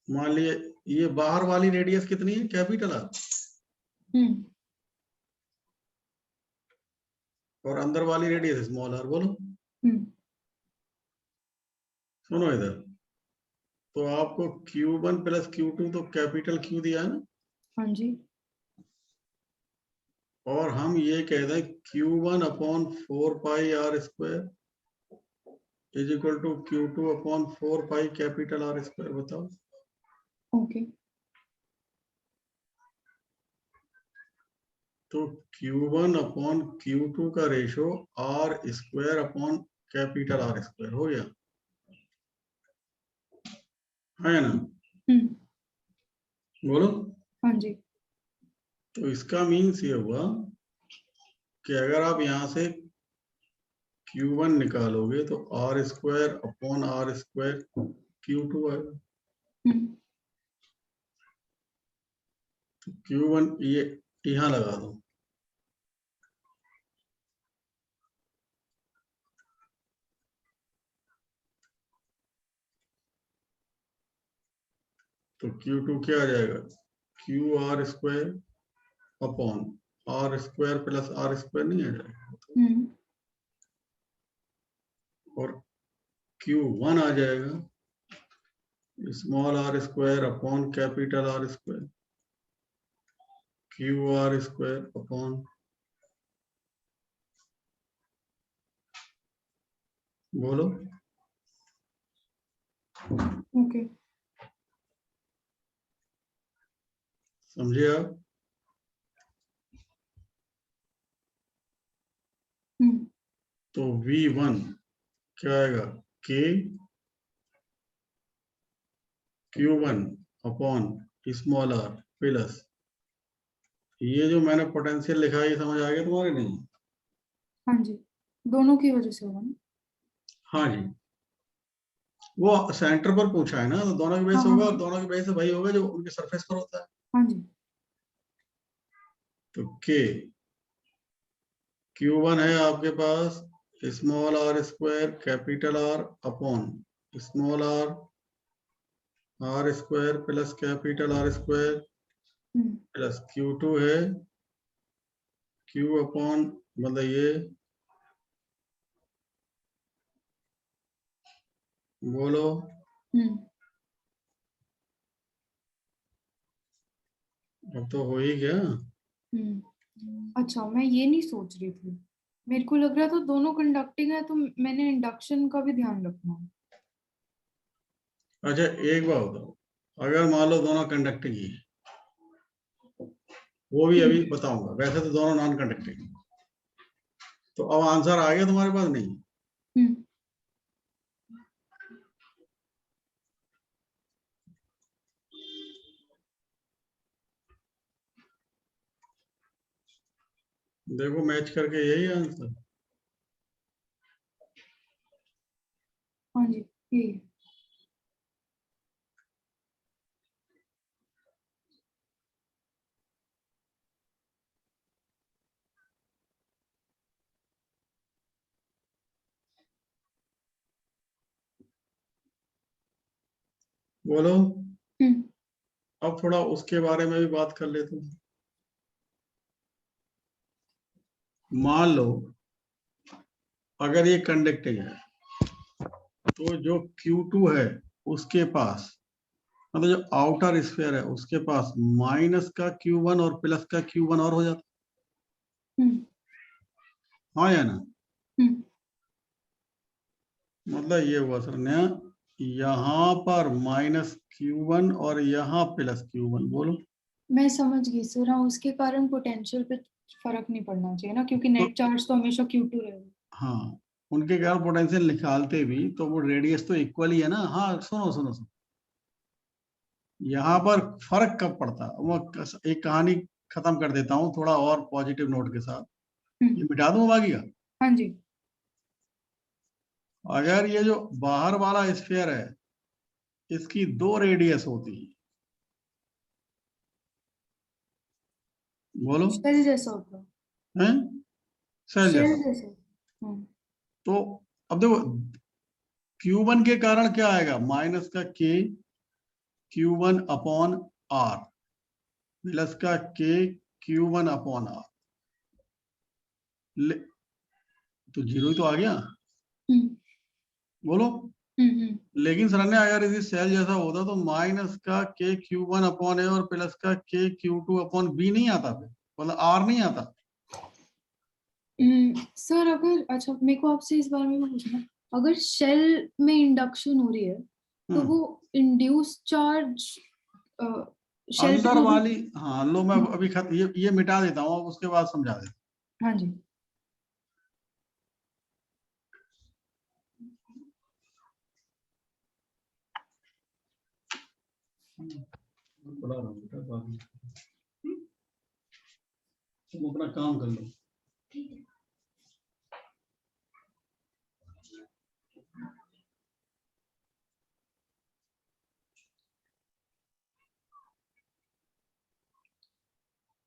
मान लिए ये बाहर वाली रेडियस कितनी है, कैपिटल आर, और अंदर वाली रेडियस स्मॉल आर। बोलो, सुनो इधर, तो आपको Q1 प्लस Q2 तो कैपिटल Q दिया है ना, हाँ जी। और हम ये कह दें Q1 upon 4πr² is equal to Q2 upon 4 pi capital R square. बताओ। ओके तो Q1 अपॉन Q2 का ratio R square upon capital R square हो गया, है ना? बोलो। हाँ जी तो इसका मीन्स ये हुआ कि अगर आप यहां से Q1 निकालोगे तो R square upon R square Q2 आएगा। तो Q1 ये यहां लगा दो। तो Q2 क्या आ जाएगा? QR square upon R square plus R square नहीं आ जाएगा? और Q1 आ जाएगा small r square upon capital R square QR square upon, बोलो। ओके समझे आप? तो V1 क्या आएगा? K Q1 upon small r plus, ये जो मैंने पोटेंशियल लिखा है ये समझ आ गया तुम्हारे? नहीं? हाँ जी दोनों की वजह से होगा ना। हाँ जी, वो सेंटर पर पूछा है ना, तो दोनों की वजह से हाँ, होगा, हाँ। और दोनों की वजह से वही होगा जो उनके सरफेस पर होता है। हाँ जी तो K Q1 है आपके पास small r square capital R upon small r square plus capital R square plus Q2 है Q अपॉन, मतलब ये, बोलो। अब तो हो ही गया। अच्छा मैं ये नहीं सोच रही थी, मेरे को लग रहा था दोनों कंडक्टिंग है तो मैंने इंडक्शन का भी ध्यान रखना है। अच्छा एक बात बताओ, अगर मान लो दोनों कंडक्टिंग ही है, वो भी अभी बताऊंगा, वैसे तो दोनों नॉन कंडक्टिंग, तो अब आंसर आ गया तुम्हारे पास? नहीं? देखो मैच करके यही आंसर। हाँ जी ये बोलो। अब थोड़ा उसके बारे में भी बात कर लेते हैं। मान लो अगर ये कंडक्टिंग है तो जो Q2 है उसके पास, मतलब जो आउटर स्फीयर है उसके पास माइनस का Q1 और प्लस का Q1 और हो जाता। हाँ या ना? मतलब ये हुआ सर नया, यहाँ पर माइनस Q1 और यहाँ प्लस Q1। बोलो। मैं समझ गई सर। हाँ उसके कारण पोटेंशियल पे फर्क नहीं पड़ना चाहिए ना, क्योंकि नेट चार्ज तो हमेशा Q2 रहेगा। हाँ, उनके कारण पोटेंशियल निकालते भी तो वो रेडियस तो इक्वल ही है ना। हाँ सुनो सुनो सुनो, यहाँ पर फर्क कब पड़ता, वो एक कहानी खत्म कर देता हूँ थोड़ा और पॉजिटिव नोट के साथ, ये मिटा दूं बाकी का। हाँ जी अगर ये जो बाहर वाला स्फीयर है इसकी दो रेडियस होती है, बोलो। शेल जैसा होता है। हैं? सेल शेल जैसा। जैसे। तो अब देखो Q1 के कारण क्या आएगा? माइनस का K Q1 upon R plus का K Q1 अपॉन R, तो जीरो ही तो आ गया। बोलो। लेकिन सर ने अगर इसी सेल जैसा होता तो माइनस का K Q1 अपॉन A और प्लस का K Q2 अपॉन B नहीं आता, फिर मतलब R नहीं आता। सर अगर, अच्छा मेरे को आपसे इस बारे में भी पूछना, अगर शेल में इंडक्शन हो रही है तो वो इंड्यूस चार्ज शेल पे अंदर जो भी, वाली, हाँ लो मैं अभी ये मिटा देता हूँ, अब उसके बाद समझा देता हाँ जी हूँ। बड़ा रहा हूँ बेटा, बाद में। तुम अपना काम कर लो।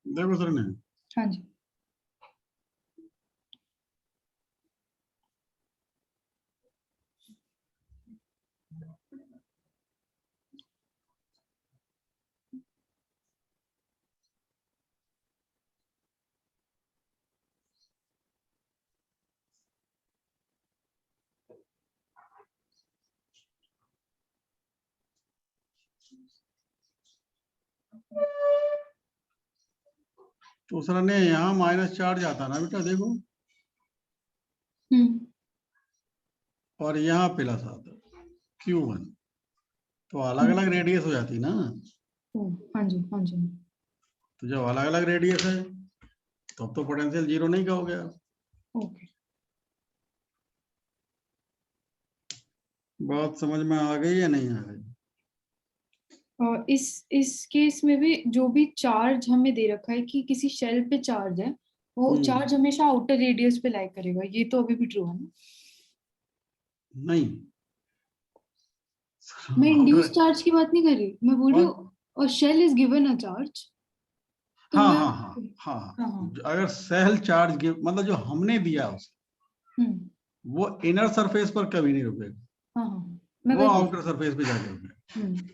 देखो सर ने, हाँ जी तो सर ने यहाँ माइनस चार्ज आता ना बेटा, देखो, हम्म और यहाँ प्लस आता Q1, तो अलग अलग रेडियस हो जाती ना। ओ, हाँ जी हाँ जी तो जब अलग अलग रेडियस है तब तो पोटेंशियल जीरो नहीं कहोगे आप। ओके। बात समझ में आ गई या नहीं आ गई? इस केस में भी जो भी चार्ज हमें दे रखा है कि किसी शेल पे चार्ज है, वो चार्ज हमेशा आउटर रेडियस पे लाई करेगा, ये तो अभी भी ट्रू है ना? नहीं, मैं इंड्यूस आउटर, चार्ज की बात नहीं कर रही, मैं बोल रही हूँ और shell is given a charge, तो हाँ मैं, हाँ हाँ हाँ हाँ हाँ अगर सेल चार्ज मतलब जो हमने दिया उसे, हम्म वो इनर सरफेस पर कभी नहीं रुकेगा, हाँ हाँ मैं वो वही बोल आउटर सरफेस पे जाके रुकेगा। हम्म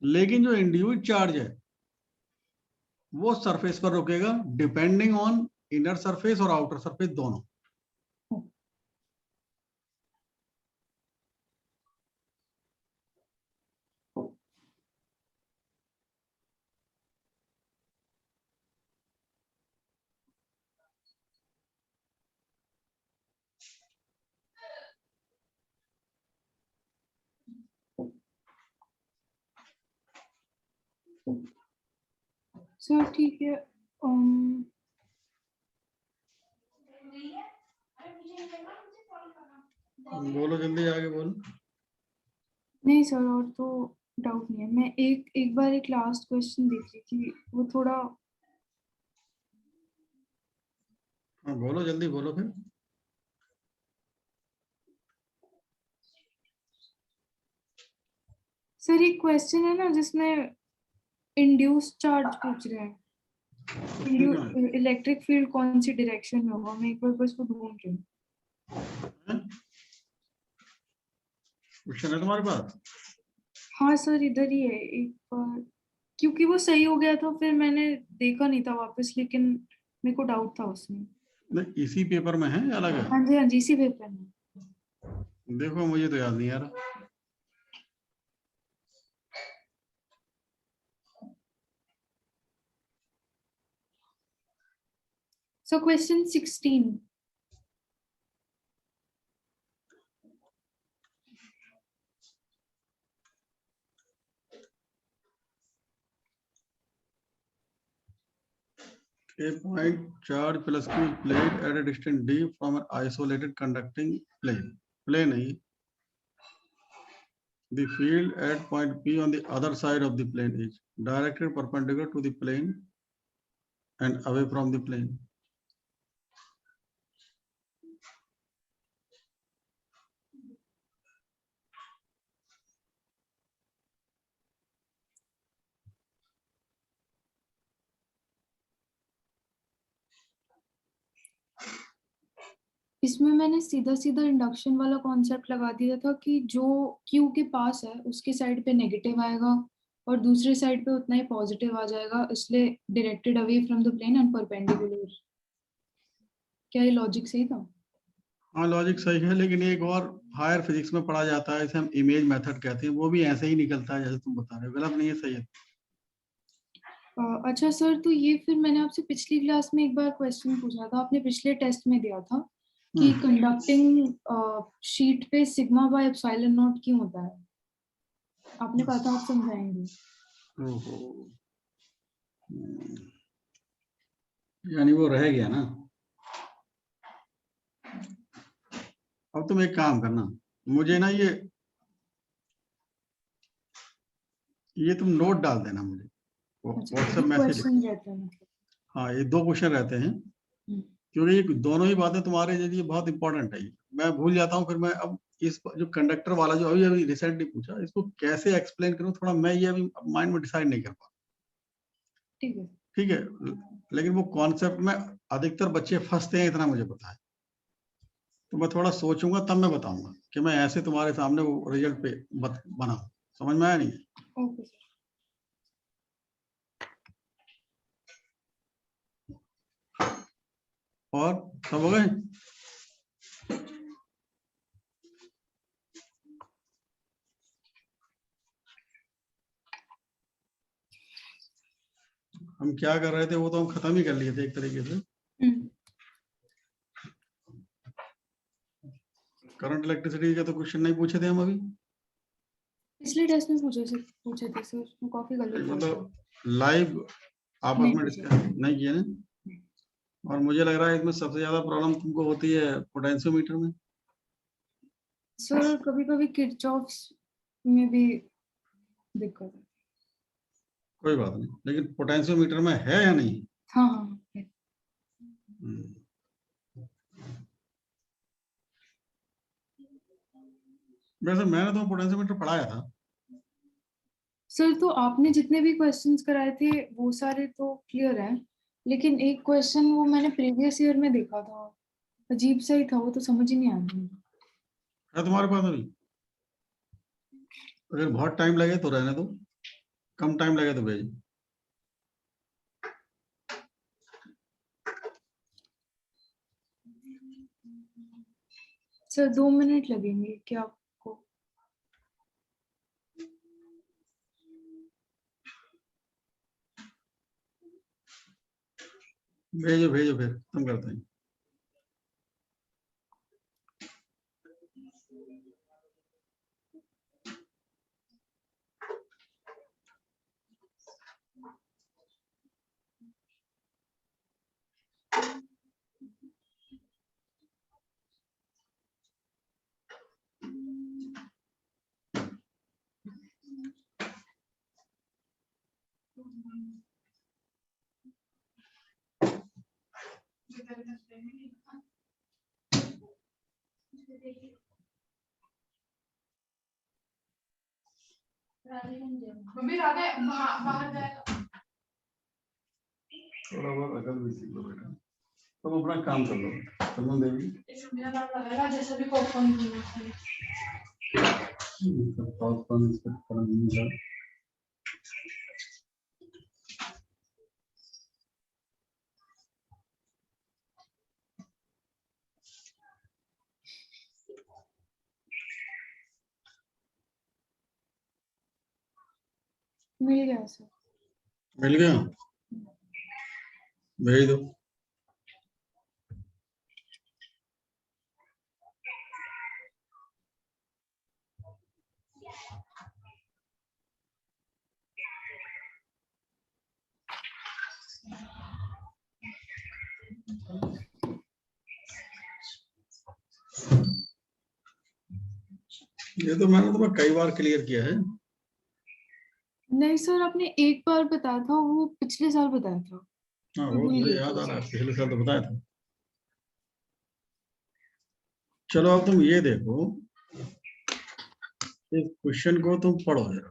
लेकिन जो इंड्यूस्ड चार्ज है वो सरफेस पर रुकेगा, डिपेंडिंग ऑन इनर सरफेस और आउटर सरफेस दोनों। सर ठीक है। बोलो जल्दी आगे बोलो। नहीं सर और तो डाउट नहीं है, मैं एक बार एक लास्ट क्वेश्चन देख रही थी, वो थोड़ा, हाँ बोलो जल्दी बोलो फिर। सर एक क्वेश्चन है ना जिसमें इंड्यूस चार्ज पूछ रहे हैं, ठीक है, इलेक्ट्रिक फील्ड कौन सी डायरेक्शन में होगा, मैं एक बार बस वो ढूंढ रही हूँ। क्वेश्चन है तुम्हारे पास? हाँ सर इधर ही है एक बार, क्योंकि वो सही हो गया था फिर मैंने देखा नहीं था वापस, लेकिन मेरे को डाउट था उसमें। नहीं, इसी पेपर में है या अलग है? हाँ जी इसी पेपर में। देखो मुझे तो याद नहीं आ रहा। So question 16, A point charge plus Q is placed at a distance d from an isolated conducting plane. Plane नहीं, the field at point P on the other side of the plane is directed perpendicular to the plane and away from the plane. इसमें मैंने सीधा सीधा induction वाला concept लगा दिया था कि जो क्यू के पास है उसके साइड पे नेगेटिव आएगा और दूसरे साइड पे उतना ही पॉजिटिव आ जाएगा, इसलिए directed away from the plane and perpendicular. क्या ये लॉजिक सही था? हाँ लॉजिक सही है, लेकिन एक और हायर फिजिक्स में पढ़ा जाता है, इसे हम इमेज मेथड कहते हैं, वो भी ऐसे ही निकलता है जैसे तुम बता रहे हो, गलत नहीं है, सही है। अच्छा सर, तो ये फिर मैंने आपसे पिछली क्लास में एक बार क्वेश्चन पूछा था, आपने पिछले टेस्ट में दिया था कि कंडक्टिंग शीट पे सिग्मा बाय एप्सिलॉन नॉट क्यों होता है? आपने कहा था आप समझाएंगे। ओहो, यानी वो रह गया ना। अब तुम एक काम करना, मुझे ना ये तुम नोट डाल देना मुझे व्हाट्सएप मैसेज। क्वेश्चन रहता है मतलब। हाँ, ये 2 क्वेश्चन रहते हैं, क्योंकि ये दोनों ही बातें तुम्हारे लिए बहुत इंपॉर्टेंट है। मैं भूल जाता हूँ, फिर मैं अब इस जो कंडक्टर वाला जो अभी अभी रिसेंटली पूछा, इसको कैसे एक्सप्लेन करूँ, थोड़ा मैं ये अभी माइंड में डिसाइड नहीं कर पा। ठीक है। ठीक है, लेकिन वो कॉन्सेप्ट में अधिकतर बच्चे फंसते हैं, इतना मुझे पता है। तो मैं थोड़ा सोचूंगा तब मैं बताऊंगा कि मैं ऐसे तुम्हारे सामने वो रिजल्ट पे बनाऊं। समझ में आया नहीं? Okay sir. और सब हो गए? हम क्या कर रहे थे वो तो हम खत्म ही कर लिए थे एक तरीके से। करंट इलेक्ट्रिसिटी का तो क्वेश्चन नहीं पूछे थे हम अभी। पिछले टेस्ट में पूछे थे सर, उसमें काफी गलत था। मतलब लाइव आपस नहीं में पूछे। डिस्कस नहीं किए ना। और मुझे लग रहा है इसमें सबसे ज्यादा प्रॉब्लम तुमको होती है पोटेंशियोमीटर में। सर कभी कभी किरचॉफ्स में भी दिक्कत है। कोई बात नहीं, लेकिन पोटेंशियोमीटर में है या नहीं? हाँ हाँ है। हम्म। वैसे मैंने तो पोटेंशियोमीटर पढ़ाया था। सर तो आपने जितने भी क्वेश्चंस कराए थे वो सारे तो क्लियर हैं, लेकिन एक क्वेश्चन वो मैंने प्रीवियस ईयर में देखा था, अजीब सा ही था, वो तो समझ ही नहीं आया मुझे। है तुम्हारे पास अभी? अगर बहुत टाइम लगे तो रहने दो, कम टाइम लगे तो भेज। सर 2 मिनट लगेंगे क्या आपको? भेजो भेजो, फिर हम करते हैं। थोड़ा बहुत अकल भी सीख लो बेटा, तुम अपना काम कर लो। समझ देवी मिल गया सर। मिल गया, भेज दो। ये तो मैंने तुम्हें कई बार क्लियर किया है। नहीं सर, आपने एक बार बताया था, वो पिछले साल बताया था। हाँ, मैं वो भूल मुझे गई याद थी आ रहा है, सर। पिछले साल तो बताया था। चलो अब तुम ये देखो, इस क्वेश्चन को तुम पढ़ो जरा।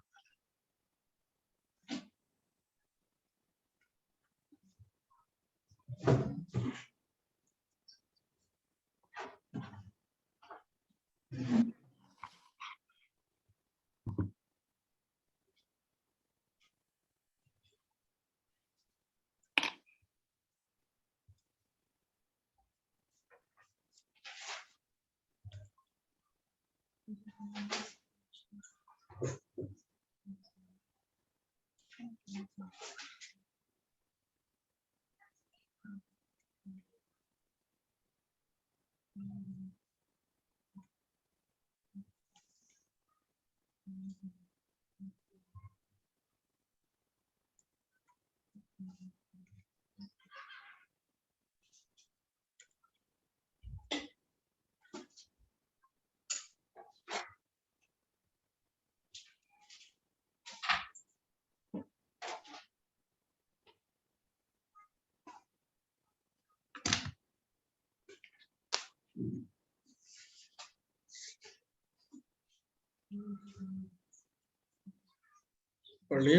पढ़ लिए?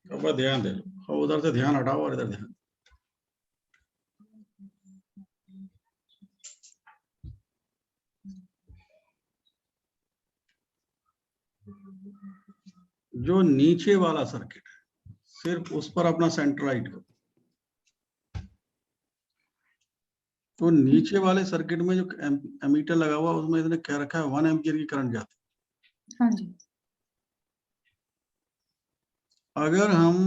अब ध्यान दे लो, और उधर से ध्यान हटाओ और इधर ध्यान। जो नीचे वाला सर्किट है सिर्फ उस पर अपना सेंट्राइट करो। तो नीचे वाले सर्किट में जो एमीटर लगा हुआ है उसमें इसने क्या रखा है, 1 एम्पियर की करंट जाती है। हाँ जी। अगर हम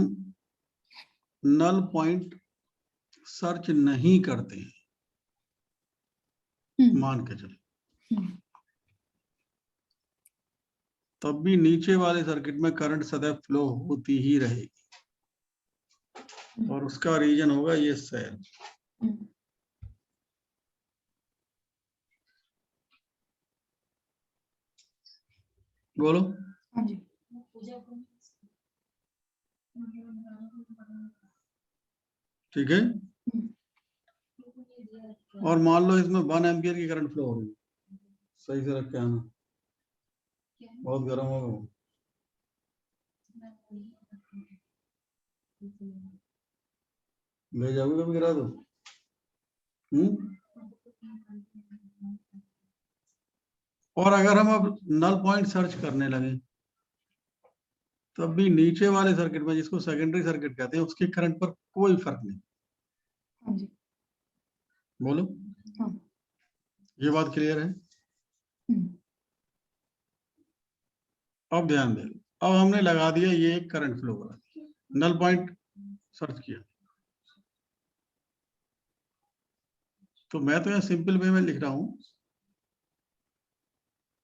नल पॉइंट सर्च नहीं करते हैं, मान के चलो, तब भी नीचे वाले सर्किट में करंट सदैव फ्लो होती ही रहेगी, और उसका रीजन होगा ये सेल। बोलो। हाँ जी। ठीक है। और मान लो इसमें 1 एम्पियर की करंट फ्लो हो रही है, सही से रख के आना, बहुत गर्म होगा वो। ले जाओगे कभी गिरा दो। और अगर हम अब नल पॉइंट सर्च करने लगे तब भी नीचे वाले सर्किट में, जिसको सेकेंडरी सर्किट कहते हैं, उसके करंट पर कोई फर्क नहीं। हाँ जी। बोलो। हाँ। ये बात क्लियर है? अब ध्यान दे, अब हमने लगा दिया ये एक करंट फ्लो हो रहा है, नल पॉइंट सर्च किया, तो मैं तो यहाँ सिंपल वे में लिख रहा हूं,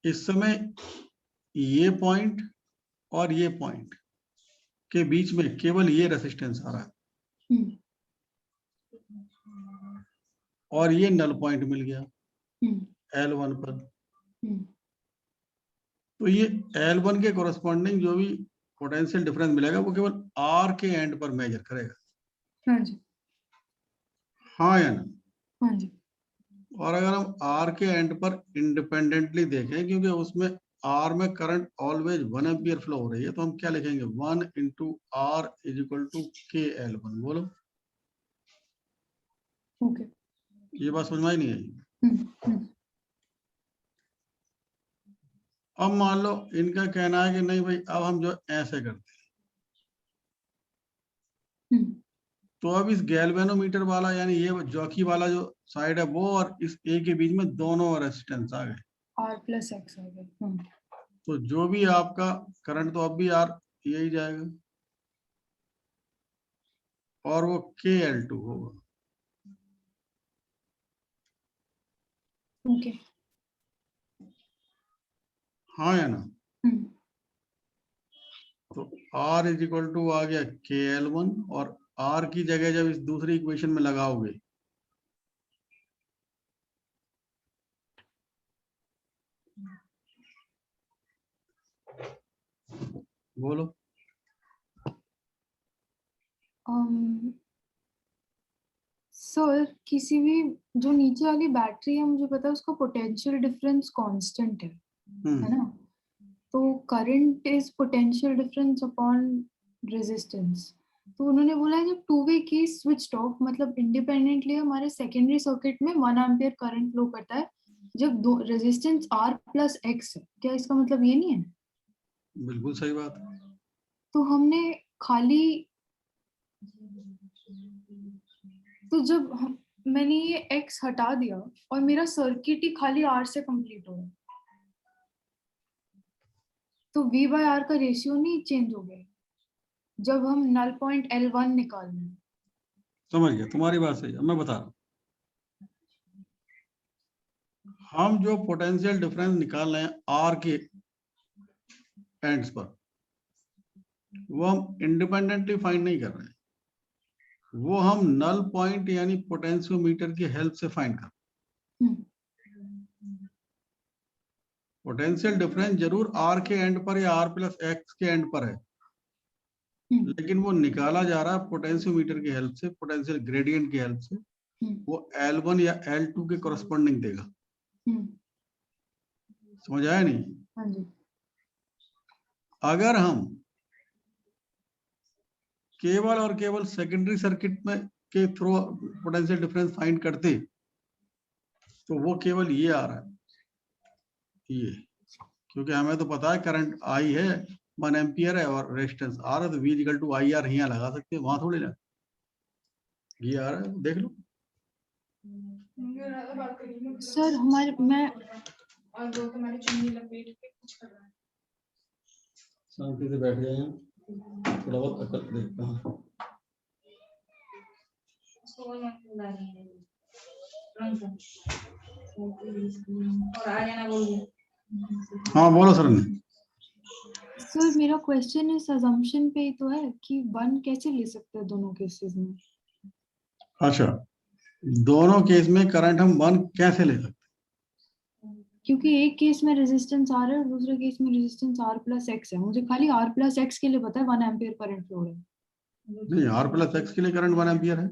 इस समय ये पॉइंट और ये पॉइंट के बीच में केवल ये रेजिस्टेंस आ रहा है, और ये नल पॉइंट मिल गया L1 पर। तो ये L1 के कोरस्पॉन्डिंग जो भी पोटेंशियल डिफरेंस मिलेगा वो केवल R के एंड पर मेजर करेगा। हाँ जी। हाँ या ना? हाँ जी। और अगर हम R के एंड पर इंडिपेंडेंटली देखें, क्योंकि उसमें R में करंट ऑलवेज 1 एम्पियर फ्लो हो रही है, तो हम क्या लिखेंगे, 1 × R = KL1। बोलो। ओके। ये बात समझ में आई नहीं आई? अब मान लो इनका कहना है कि नहीं भाई, अब हम जो ऐसे करते हैं, तो अब इस गैल्वेनोमीटर वाला, यानी ये जॉकी वाला जो साइड है वो, और इस ए के बीच में दोनों रेजिस्टेंस आ गए, R+X आ गए। तो जो भी आपका करंट, तो अब भी R यही जाएगा, और वो KL2 होगा। ओके। हाँ या ना? तो R = आ गया KL1, और R की जगह जब इस दूसरी इक्वेशन में लगाओगे, बोलो। सर, किसी भी जो नीचे वाली बैटरी है, मुझे पता है उसका पोटेंशियल डिफरेंस कांस्टेंट है ना? तो current is potential difference upon resistance. तो उन्होंने बोला है जब टू वे की स्विच ऑफ, मतलब इंडिपेंडेंटली हमारे सेकेंडरी सर्किट में 1 एम्पियर करंट फ्लो करता है जब दो रेजिस्टेंस R+X है। क्या इसका मतलब ये नहीं है? बिल्कुल सही बात है। तो हमने खाली, तो जब मैंने ये X हटा दिया और मेरा सर्किट ही खाली R से कंप्लीट हो गया, तो V/R का रेशियो नहीं चेंज हो गया जब हम नल पॉइंट L1 निकाल रहे हैं? समझ गया, तुम्हारी बात सही है। मैं बता रहा हूँ, हम जो पोटेंशियल डिफरेंस निकाल रहे हैं R के एंड्स पर, वो हम इंडिपेंडेंटली फाइंड नहीं कर रहे हैं, वो हम नल पॉइंट यानी पोटेंशियोमीटर की हेल्प से फाइंड कर रहे हैं। पोटेंशियल डिफरेंस जरूर आर के एंड पर या आर प्लस एक्स के एंड पर है, लेकिन वो निकाला जा रहा है पोटेंशियोमीटर की हेल्प से, पोटेंशियल ग्रेडियंट की हेल्प से। वो L1 या L2 के कॉरस्पॉन्डिंग देगा। समझ आया नहीं? हाँ जी। अगर हम केवल और केवल सेकेंडरी सर्किट में के थ्रू पोटेंशियल डिफरेंस फाइंड करते तो वो केवल ये आ रहा है, ये, क्योंकि हमें तो पता है करंट आई है 1 एम्पियर है और रेजिस्टेंस R है, तो V इक्वल टू IR यहाँ लगा सकते हैं, वहां थोड़ी लगा, ये आ रहा है, देख लो। सर हमारे मैं और दो तुम्हारी चुन्नी लपेट के कुछ कर रहा है। शांति से बैठ जाए, थोड़ा बहुत अकल देखता हूँ। उसको वो मत बुला रही है। और आ जाना बोलिए। हाँ बोलो सर ने। सर मेरा क्वेश्चन इस अजम्पशन पे ही तो है कि 1 कैसे ले सकते हैं दोनों केसेस में। अच्छा, दोनों केस में करंट हम 1 कैसे ले सकते? क्योंकि एक केस में रेजिस्टेंस R है और दूसरे केस में रेजिस्टेंस R प्लस एक्स है, मुझे खाली R प्लस एक्स के लिए पता है 1 एम्पियर करंट फ्लो है। नहीं, R प्लस एक्स के लिए करंट 1 एम्पियर है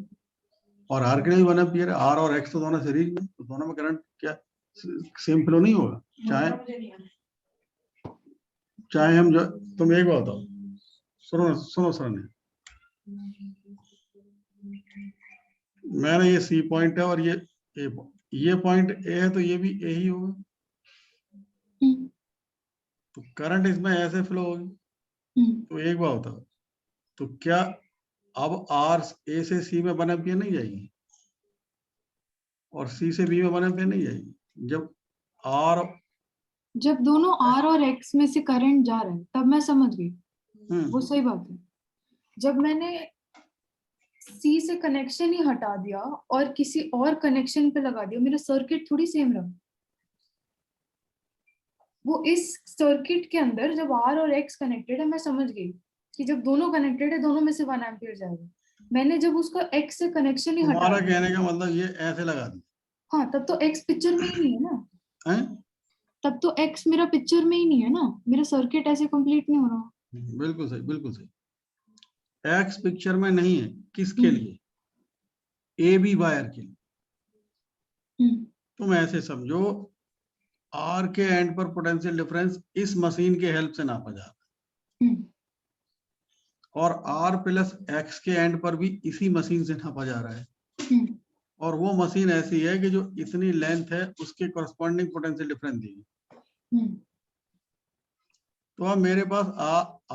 और R के लिए भी 1 एम्पियर है। R और X तो दोनों सीरीज में, तो दोनों में करंट क्या सेम फ्लो नहीं होगा? चाहे हम जो, तुम एक बात बताओ, सुनो सुनो सर ने, मैंने ये C पॉइंट है और ये A, ये पॉइंट A है तो ये भी A ही होगा, तो करंट इसमें ऐसे फ्लो होगी। तो एक बात बताओ, तो क्या अब R A से C में 1 एम्पियर नहीं जाएगी और C से B में 1 एम्पियर नहीं जाएगी? जब दोनों R और X में से करंट जा रहा है तब मैं समझ गई, वो सही बात है। जब मैंने C से कनेक्शन ही हटा दिया और किसी और कनेक्शन पे लगा दिया, मेरा सर्किट थोड़ी सेम रहा। वो इस सर्किट के अंदर जब R और X कनेक्टेड है, मैं समझ गई कि जब दोनों कनेक्टेड है दोनों में से 1 एम्पियर जाएगा। मैंने जब उसका X से कनेक्शन ही हटा तुम्हारा दिया, कहने का मतलब ये ऐसे लगा दी, हाँ तब तो X पिक्चर में ही नहीं है ना, हैं? तब तो X मेरा पिक्चर में ही नहीं है ना, मेरा सर्किट ऐसे कंप्लीट नहीं हो रहा। बिल्कुल सही, बिल्कुल सही। X पिक्चर में नहीं है, किसके लिए? AB वायर के लिए। तुम ऐसे समझो, R के एंड पर पोटेंशियल डिफरेंस इस मशीन के हेल्प से नापा जा रहा है और R प्लस X के एंड पर भी इसी मशीन से नापा जा रहा है, और वो मशीन ऐसी है कि जो इतनी लेंथ है उसके कॉरस्पॉन्डिंग पोटेंशियल डिफरेंस दी। तो अब मेरे पास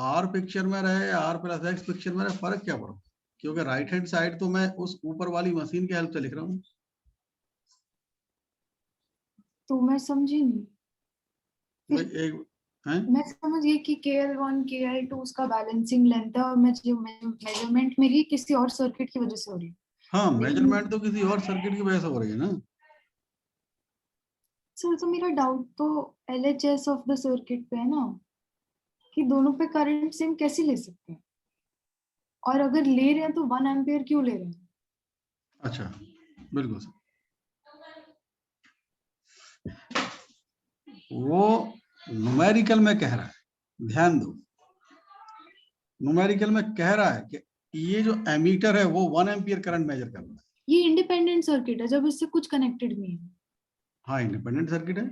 R पिक्चर में रहे या R प्लस X पिक्चर में रहे, फर्क क्या पड़ा? क्योंकि राइट हैंड साइड तो मैं उस ऊपर वाली मशीन की हेल्प से लिख रहा हूँ। तो मैं समझी नहीं। मैं समझ गई कि KL1 KL2 उसका बैलेंसिंग लेंथ है और मैं जो मेजरमेंट मेरी किसी और सर्किट की वजह से हो रही है। हाँ, मेजरमेंट तो किसी और सर्किट की वजह से हो रही है ना। सर तो मेरा डाउट तो LHS ऑफ द सर्किट पे है ना, कि दोनों पे करंट सेम कैसे ले सकते हैं, और अगर ले रहे हैं तो 1 एम्पियर क्यों ले रहे हैं? अच्छा, बिल्कुल सही। वो न्यूमेरिकल में कह रहा है, ध्यान दो, न्यूमेरिकल में कह रहा है कि ये जो एमीटर है वो 1 एम्पियर करंट मेजर कर रहा है। ये इंडिपेंडेंट सर्किट है जब इससे कुछ कनेक्टेड नहीं है। हाँ, इंडिपेंडेंट सर्किट है।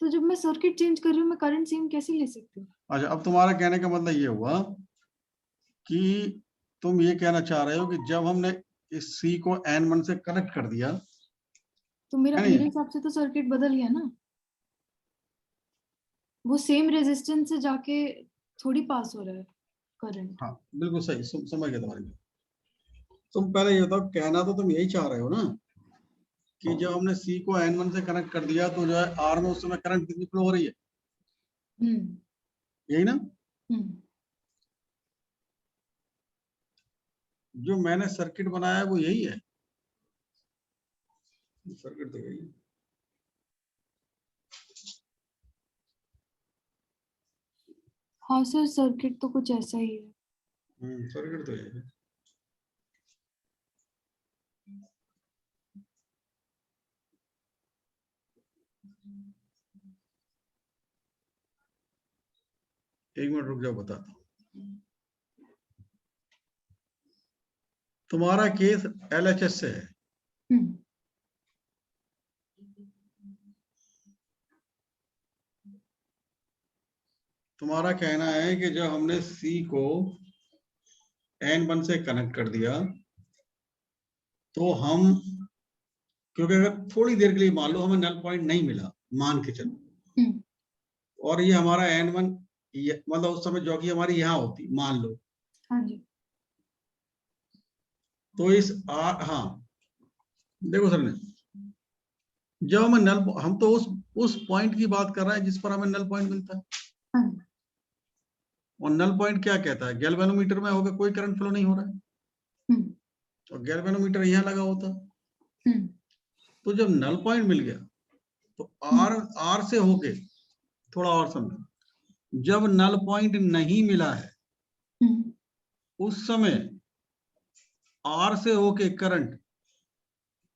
तो जब मैं सर्किट चेंज कर रही हूँ मैं करंट सेम कैसे ले सकती हूँ? अच्छा, अब तुम्हारा कहने का मतलब ये हुआ कि तुम ये कहना चाह रहे हो कि जब हमने इस C को N1 से कनेक्ट कर दिया तो मेरे हिसाब से तो सर्किट बदल गया ना, वो सेम रेजिस्टेंस से जाके थोड़ी पास हो रहा है करंट। हाँ बिल्कुल सही, समझ गया तुम्हारी बात। तुम पहले ये बताओ, कहना तो तुम यही चाह रहे हो ना कि जब हमने C को N1 से कनेक्ट कर दिया तो जो है R में उस समय करंट कितनी फ्लो हो रही है, यही ना? जो मैंने सर्किट बनाया है वो यही है, सर्किट तो यही है। हाँ सर, सर्किट तो कुछ ऐसा ही है। सर्किट तो ये है। एक मिनट रुक जाओ, बताता हूँ। तुम्हारा केस LHS से है। हम्म, तुम्हारा कहना है कि जब हमने C को N1 से कनेक्ट कर दिया तो हम, क्योंकि अगर थोड़ी देर के लिए मान लो हमें नल पॉइंट नहीं मिला, मान के चलो, हम्म, और ये हमारा N1 मतलब उस समय जॉकी हमारी यहाँ होती, मान लो, हाँ जी। तो इस हाँ देखो सर ने, जब हमें नल, हम तो उस पॉइंट की बात कर रहे हैं जिस पर हमें नल पॉइंट मिलता है। हाँ, और नल पॉइंट क्या कहता है, गैल्वेनोमीटर में होगा कोई करंट फ्लो नहीं हो रहा है, हम्म, और गैल्वेनोमीटर यहाँ लगा होता है। हम्म, तो जब नल पॉइंट मिल गया तो आर से होके, थोड़ा और समझो, जब नल पॉइंट नहीं मिला है हम्म, उस समय आर से होके करंट,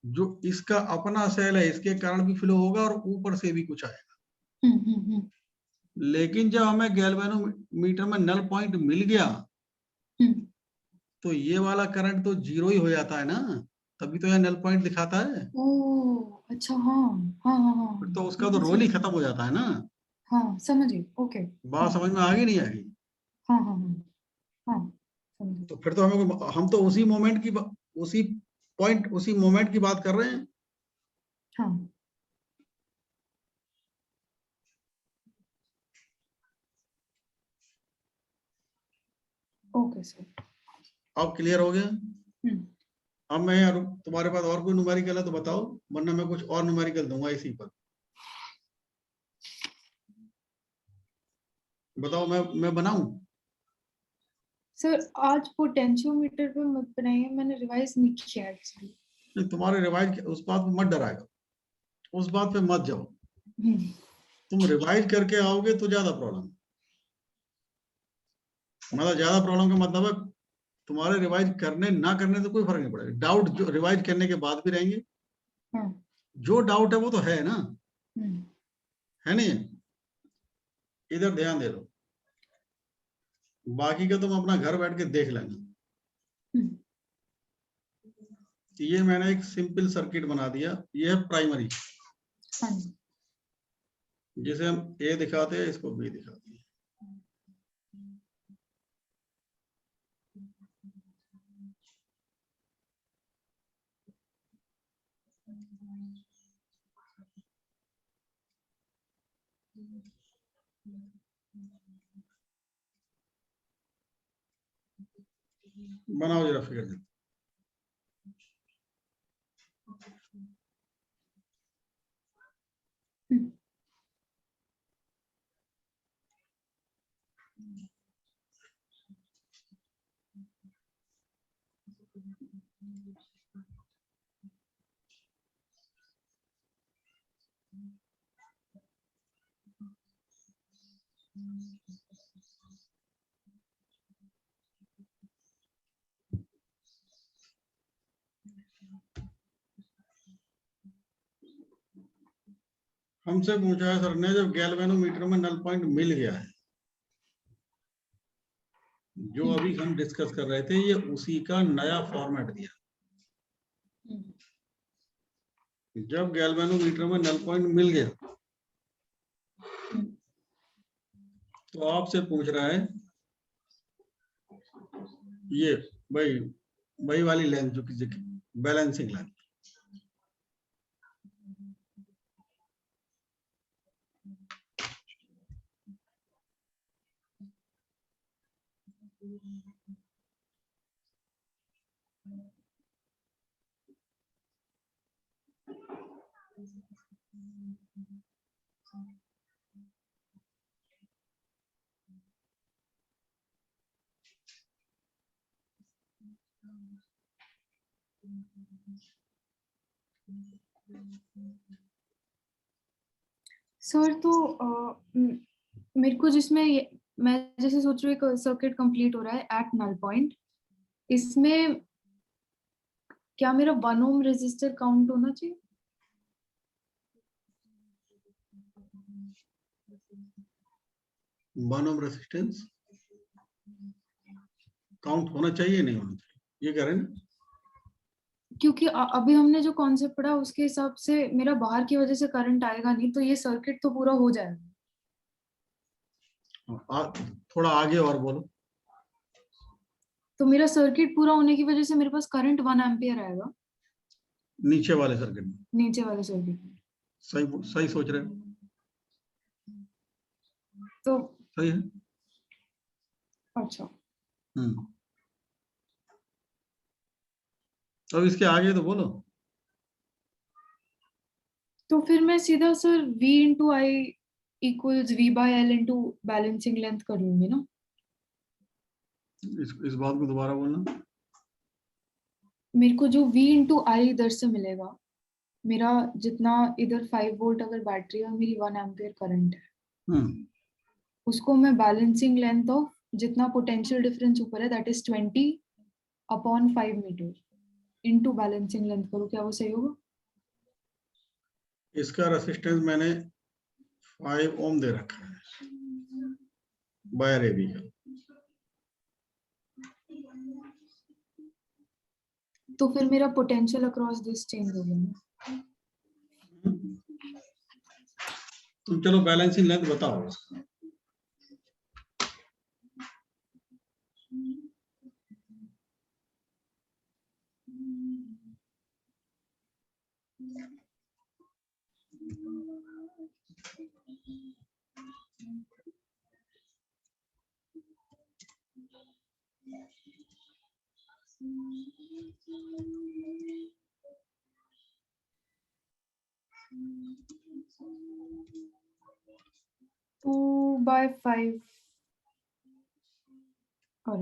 जो इसका अपना सेल है, इसके कारण भी फ्लो होगा और ऊपर से भी कुछ आएगा। हम्म, लेकिन जब हमें गैल्वेनोमीटर में नल पॉइंट मिल गया हम्म, तो ये वाला करंट तो जीरो ही हो जाता है ना, तभी तो यहाँ नल पॉइंट दिखाता है। ओ अच्छा, हाँ हाँ हाँ हाँ, फिर तो ये उसका तो तो रोल ही सही है। खत्म हो जाता है ना। हाँ समझ गई, ओके। बात हाँ समझ में आ गई नहीं आ गई? हाँ हाँ हाँ हाँ, समझ गई। तो फिर तो हम तो उसी मोमेंट की उसी पॉइंट उसी मोमेंट की बात कर रहे हैं। हाँ ओके सर। अब क्लियर हो गया? हम्म, अब मैं यार, तुम्हारे पास और कोई न्यूमेरिकल है तो बताओ, वरना मैं कुछ और न्यूमेरिकल दूंगा इसी पर। बताओ, मैं बनाऊं? सर आज पोटेंशियोमीटर पे मत बनाइए, मैंने रिवाइज नहीं किया एक्चुअली। नहीं, तुम्हारे रिवाइज उस बात पे मत डराएगा, उस बात पे मत जाओ। हम्म, तुम रिवाइज करके आओगे तो ज्यादा प्रॉब्लम, मतलब ज्यादा प्रॉब्लम का मतलब है तुम्हारे रिवाइज करने ना करने से कोई फर्क नहीं पड़ेगा, डाउट जो रिवाइज करने के बाद भी रहेंगे। हाँ, जो डाउट है वो तो है ना, हम्म, है नहीं? इधर ध्यान दे दो, बाकी का तुम अपना घर बैठ के देख लेना। हम्म, तो ये मैंने एक सिंपल सर्किट बना दिया, ये है प्राइमरी, हाँ जी। जिसे हम ए दिखाते हैं, इसको बी दिखाते हैं। बनाओ जरा फिगर। हम्म, हमसे पूछा है सर ने, जब गैल्वेनोमीटर में नल पॉइंट मिल गया है, जो अभी हम डिस्कस कर रहे थे, ये उसी का नया फॉर्मेट दिया। हम्म, जब गैल्वेनोमीटर में नल पॉइंट मिल गया हम्म, तो आपसे पूछ रहा है ये, भाई वही वाली लेंथ जो किसी बैलेंसिंग लेंथ, सर तो मेरे को जिसमें मैं जैसे सोच रही हूँ एक सर्किट कंप्लीट हो रहा है एट नल पॉइंट, इसमें क्या मेरा 1 ओम रेजिस्टर काउंट होना चाहिए? वन ओम रेजिस्टेंस काउंट होना चाहिए, नहीं होना चाहिए, ये कह रहे हैं ना? क्योंकि अभी हमने जो कॉन्सेप्ट पढ़ा उसके हिसाब से मेरा बाहर की वजह से करंट आएगा नहीं, तो ये सर्किट तो पूरा हो जाएगा। थोड़ा आगे और बोलो। तो मेरा सर्किट पूरा होने की वजह से मेरे पास करंट 1 एम्पियर आएगा नीचे वाले सर्किट में नीचे वाले सर्किट में। सही सही सोच रहे हो, तो सही है। अच्छा, अब इसके आगे तो बोलो। तो फिर मैं सीधा sir V into I equals V by L into balancing length कर लूंगी ना? इस बात को दोबारा बोलना। मेरे को जो V इंटू आई इधर से मिलेगा, मेरा जितना इधर 5 वोल्ट अगर बैटरी है और मेरी 1 एम्पियर करंट है, हम्म उसको मैं बैलेंसिंग लेंथ ऑफ जितना पोटेंशियल डिफरेंस ऊपर है that is 20 upon 5 metre into balancing length करूँ, क्या वो सही होगा? इसका रेसिस्टेंस मैंने 5 ओम दे रखा है बायर एबी का। तो फिर मेरा पोटेंशियल अक्रॉस दिस चेंज हो गया ना? तुम चलो बैलेंसिंग लेंथ बताओ इसका। टू बाय 5 और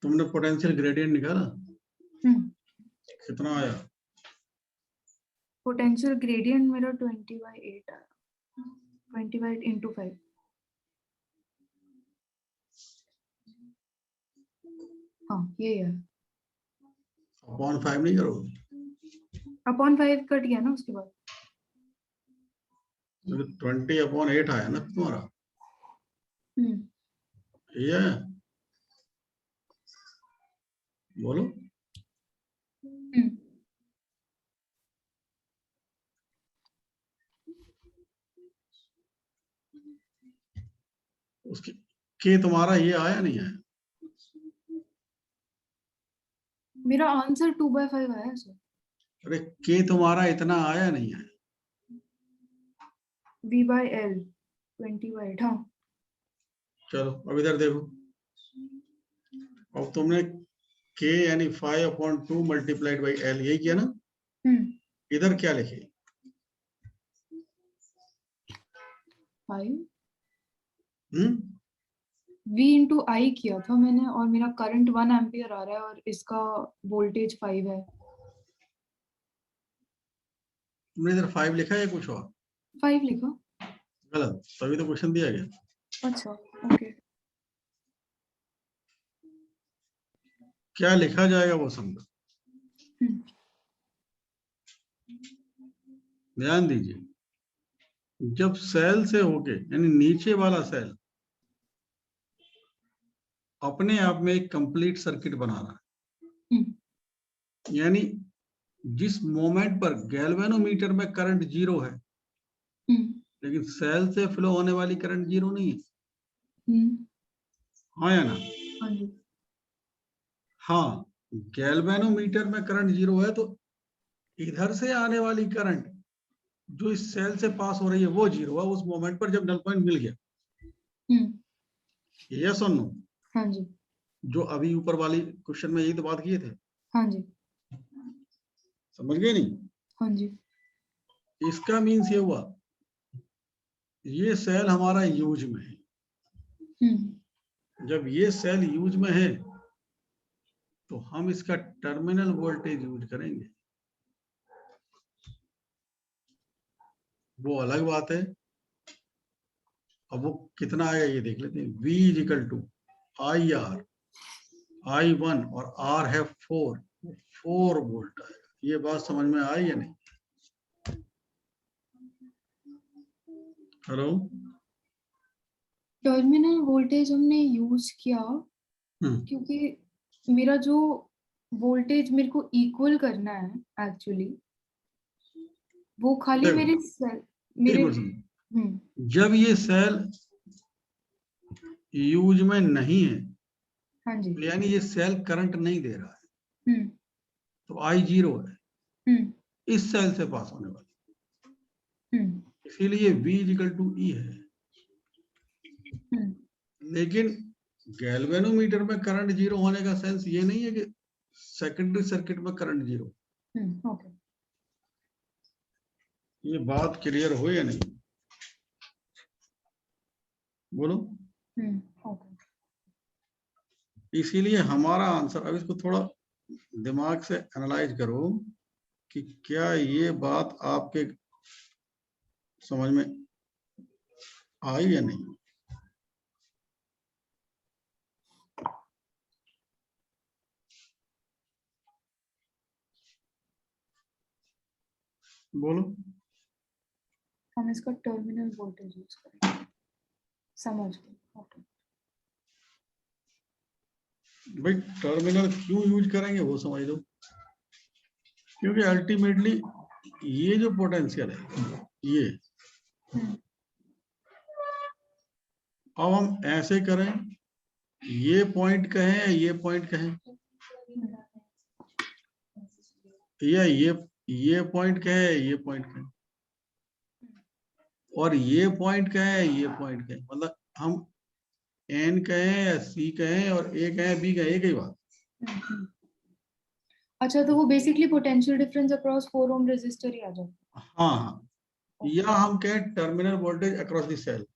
तुमने पोटेंशियल ग्रेडियंट निकाला, कितना आया? पोटेंशियल ग्रेडियंट मेरा 20/8 आया, 20/8 इंटू 5। हाँ ये है, अपॉन 5 नहीं करोगे? अपॉन 5 कट गया ना उसके बाद। 20 अपॉन 8 आया ना तुम्हारा, ये है? बोलो। उसकी के तुम्हारा ये आया नहीं है? मेरा आंसर 2/5 आया सर। अरे के तुम्हारा इतना आया नहीं है। V by L 20/8। हाँ चलो अब इधर देखो। अब तुमने के यानी 5/2 मल्टीप्लाइड बाई एल यही किया ना? इधर क्या लिखे? 5 हम्म V इंटू आई किया था मैंने, और मेरा करंट 1 एम्पियर आ रहा है और इसका वोल्टेज 5 है। तुमने इधर 5 लिखा है या कुछ और? 5 लिखा। गलत, तभी तो क्वेश्चन दिया गया। अच्छा ओके। क्या लिखा जाएगा वो समझो, ध्यान दीजिए। जब सेल से होके यानी नीचे वाला सेल अपने आप में एक कंप्लीट सर्किट बना रहा है, यानी जिस मोमेंट पर गैल्वेनोमीटर में करंट 0 है, लेकिन सेल से फ्लो होने वाली करंट 0 नहीं है। हाँ या ना? हाँ जी। हाँ, गैल्वेनोमीटर में करंट 0 है तो इधर से आने वाली करंट जो इस सेल से पास हो रही है वो 0 है उस मोमेंट पर जब नल पॉइंट मिल गया। यस और नो? हाँ जी। जो अभी ऊपर वाली क्वेश्चन में यही तो बात किए थे। हाँ जी। समझ गए नहीं? हाँ जी। इसका मीन्स ये हुआ ये सेल हमारा यूज में है। जब ये सेल यूज में है तो हम इसका टर्मिनल वोल्टेज यूज करेंगे, वो अलग बात है। अब वो कितना आएगा ये देख लेते हैं। V is equal to I r, I1 और R है 4 वोल्ट आएगा। ये बात समझ में आई या नहीं? हेलो, टर्मिनल वोल्टेज हमने यूज किया क्योंकि मेरा जो वोल्टेज मेरे को इक्वल करना है एक्चुअली, वो खाली देखो, मेरे सेल मेरे एक मिनट, जब ये सेल यूज में नहीं है, हाँ जी, यानी ये सेल करंट नहीं दे रहा है, तो I 0 है, इस सेल से पास होने वाली, इसीलिए V इक्वल टू E है। लेकिन गैल्वेनोमीटर में करंट जीरो होने का सेंस ये नहीं है कि सेकेंडरी सर्किट में करंट जीरो। ओके, ये बात क्लियर हो या नहीं? बोलो। ओके, इसीलिए हमारा आंसर, अब इसको थोड़ा दिमाग से एनालाइज करो कि क्या ये बात आपके समझ में आई या नहीं। बोलो। हम इसका टर्मिनल वोल्टेज यूज करेंगे, समझ गए? ओके, भाई टर्मिनल क्यों यूज करेंगे वो समझ लो, क्योंकि अल्टीमेटली ये जो पोटेंशियल है ये, अब हम ऐसे करें, ये पॉइंट कहें या ये पॉइंट कहें, या ये पॉइंट कहें, ये पॉइंट कहें, और ये पॉइंट कहें, ये पॉइंट कहें, मतलब हम N कहें या C कहें और A कहें B कहें, एक ही बात। अच्छा, तो वो basically potential difference across 4 ohm resistor ही आ जाता हाँ हाँ, या हम कहें terminal voltage across the cell. है?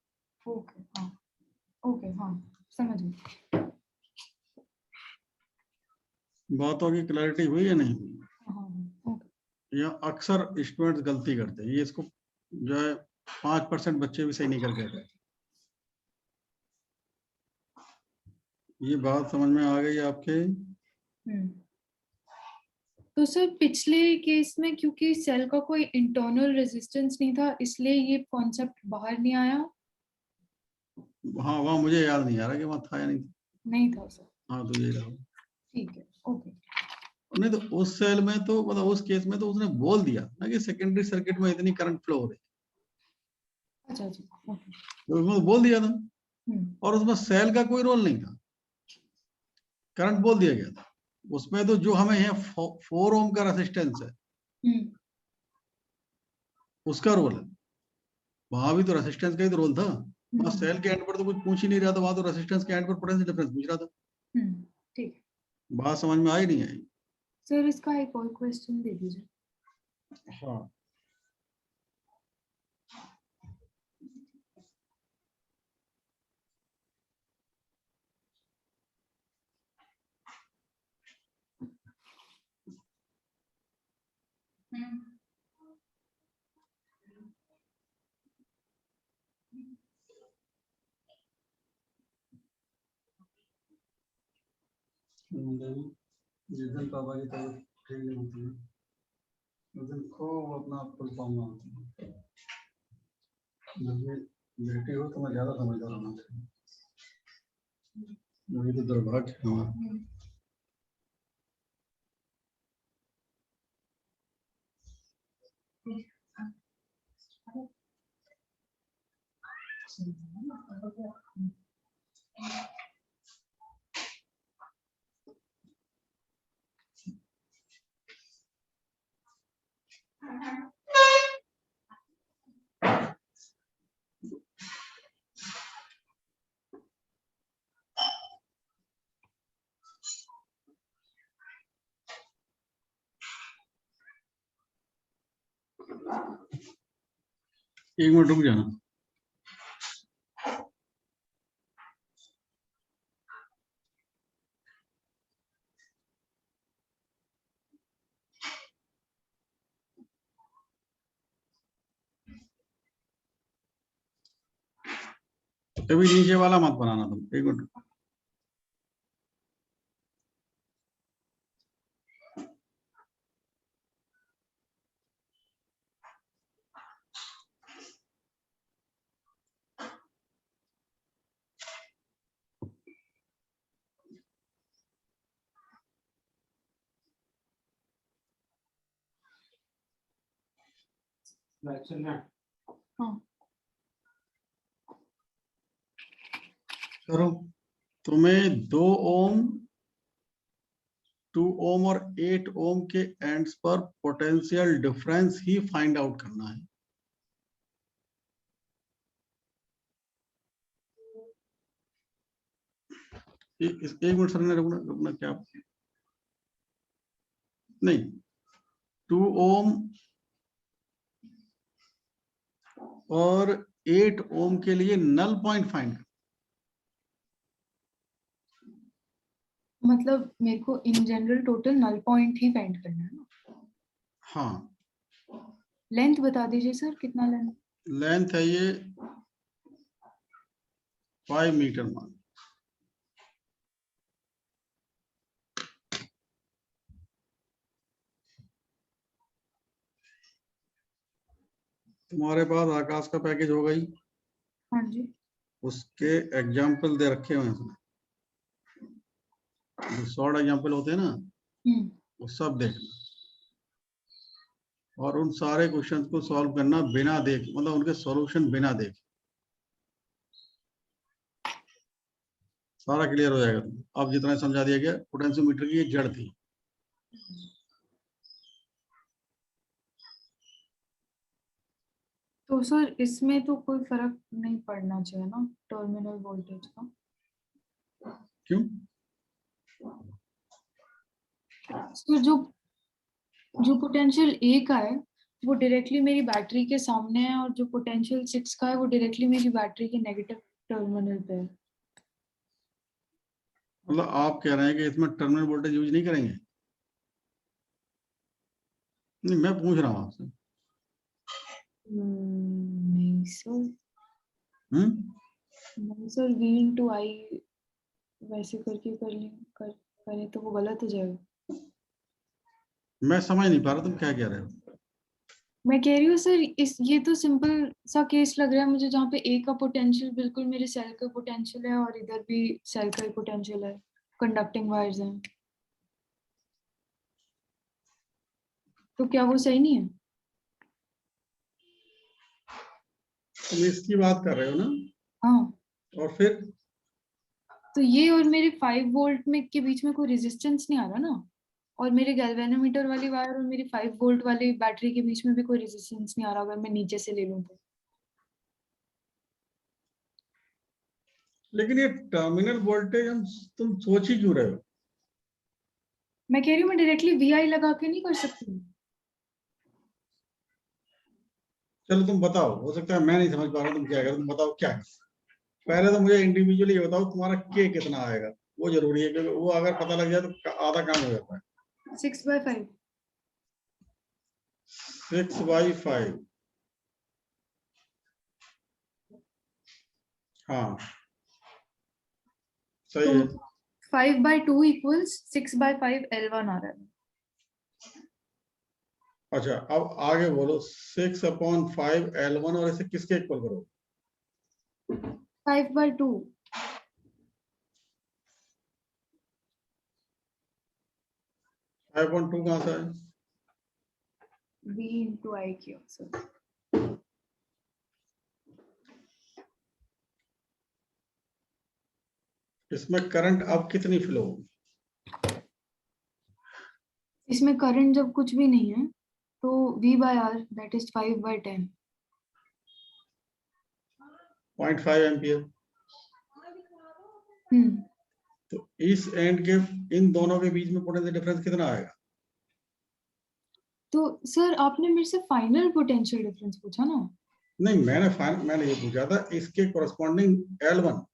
ओके, हाँ, ओके, हाँ, समझ गई। बातों की क्लैरिटी हुई या नहीं हुई? हाँ, ओके, या अक्सर स्टूडेंट्स गलती करते हैं, ये इसको जो है 5% बच्चे भी सही नहीं करके आते। ये बात समझ में आ गई आपके? तो सर पिछले केस में क्योंकि सेल का कोई इंटरनल रेजिस्टेंस नहीं था, इसलिए ये कॉन्सेप्ट बाहर नहीं आया। हाँ, वहाँ मुझे याद नहीं आ रहा कि वहाँ था या नहीं था। नहीं था सर, हाँ, तो ये रहा। ठीक है, ओके, नहीं तो उस सेल में तो मतलब उस केस में तो उसने बोल दिया ना कि सेकेंडरी सर्किट में इतनी करंट फ्लो हो रही है, अच्छा जी, ओके, तो उसने बोल दिया था, और उसमें सेल का कोई रोल नहीं था, करंट बोल दिया गया था उसमें। तो जो हमें यहाँ 4 ओम का रेसिस्टेंस है उसका रोल है, वहां भी तो रेसिस्टेंस का ही तो रोल था। वहां सेल के एंड पर तो कुछ पूछ ही नहीं रहा था, वहां तो रेसिस्टेंस के एंड पर पोटेंशियल डिफरेंस पूछ रहा था। ठीक है बात समझ में आई नहीं आई? सर, इसका एक और क्वेश्चन दे दीजिए। हाँ, जिस दिन पापा की तबीयत ठीक नहीं होती है उस दिन खूब अपना फुल फॉर्म मांगती है। जब भी बेटी हो तो मैं ज्यादा समझदार होना चाहिए, वही तो दुर्भाग्य है हमारा। एक मिनट रुक जाना। अभी नीचे वाला मत बनाना तुम, एक मिनट। हाँ करो। तुम्हें 2 ओम, 2 ओम और 8 ओम के एंड्स पर पोटेंशियल डिफरेंस ही फाइंड आउट करना है। एक मिनट सर, रुकना रुकना, क्या नहीं, 2 ओम और 8 ओम के लिए नल पॉइंट फाइंड कर। मतलब मेरे को in general total null point ही फाइंड करना है ना। हाँ, लेंथ बता दीजिए सर, कितना लेंथ? लेंथ है ये 5 मीटर मान। तुम्हारे पास आकाश का पैकेज हो गई, हाँ जी। उसके एग्जाम्पल दे रखे हुए हैं उसमें, जो शॉर्ट एग्जाम्पल होते हैं ना, वो सब देखना और उन सारे क्वेश्चंस को सॉल्व करना बिना देख, मतलब उनके सॉल्यूशन बिना देख। सारा क्लियर हो जाएगा तुम। अब जितना समझा दिया गया, पोटेंशियोमीटर की ये जड़ थी। तो सर इसमें तो कोई फर्क नहीं पड़ना चाहिए ना टर्मिनल वोल्टेज का? क्यों? तो जो पोटेंशियल ए का है वो डायरेक्टली मेरी बैटरी के सामने है, और जो पोटेंशियल 6 का है वो डायरेक्टली मेरी बैटरी के नेगेटिव टर्मिनल पे है। मतलब आप कह रहे हैं कि इसमें टर्मिनल वोल्टेज यूज नहीं करेंगे? नहीं, मैं पूछ रहा हूँ आपसे। नहीं सर, नहीं सर, V into I वैसे करके करें तो वो गलत हो जाएगा। मैं समझ नहीं पा रहा तुम क्या कह रहे हो। मैं कह रही हूँ सर, ये तो सिंपल सा केस लग रहा है मुझे, जहाँ पे ए का पोटेंशियल बिल्कुल मेरे सेल का पोटेंशियल है और इधर भी सेल का ही पोटेंशियल है, कंडक्टिंग वायर्स हैं, तो क्या वो सही नहीं है? तुम इसकी बात कर रहे हो ना? हाँ। और फिर तो ये और मेरे 5 वोल्ट में के बीच में कोई रेजिस्टेंस नहीं आ रहा ना, और मेरे गैल्वेनोमीटर वाली वायर और मेरी 5 वोल्ट वाली बैटरी के बीच में भी कोई रेजिस्टेंस नहीं आ रहा अगर मैं नीचे से ले लूं तो। लेकिन ये टर्मिनल वोल्टेज हम, तुम सोच ही क्यों रहे हो? मैं कह रही हूँ मैं डायरेक्टली VI लगा के नहीं कर सकती। चलो तुम बताओ, हो सकता है मैं नहीं समझ पा रहा तुम क्या कर, तुम बताओ क्या है। पहले तो मुझे इंडिविजुअली ये बताओ तुम्हारा के कितना आएगा, वो जरूरी है, क्योंकि वो अगर पता लग जाए तो आधा काम हो जाता है। 6/5। 6/5। हाँ, सही तो है। 5/2 इक्वल्स 6/5 L1 आ रहा है। अच्छा, अब आगे बोलो। 6/5 L1, और इसे किसके इक्वल करो? 5/2। 5/2 कहाँ से है? V into I किया सर। इसमें करंट अब कितनी फ्लो होगी? इसमें करंट जब कुछ भी नहीं है तो V/R दैट इज 5/10। 0.5 एम्पियर। हम्म। तो इस एंड के, इन दोनों के बीच में पोटेंशियल डिफरेंस कितना आएगा? तो सर आपने मेरे से फाइनल पोटेंशियल डिफरेंस पूछा ना? नहीं, मैंने ये पूछा था इसके कोरस्पॉन्डिंग L1।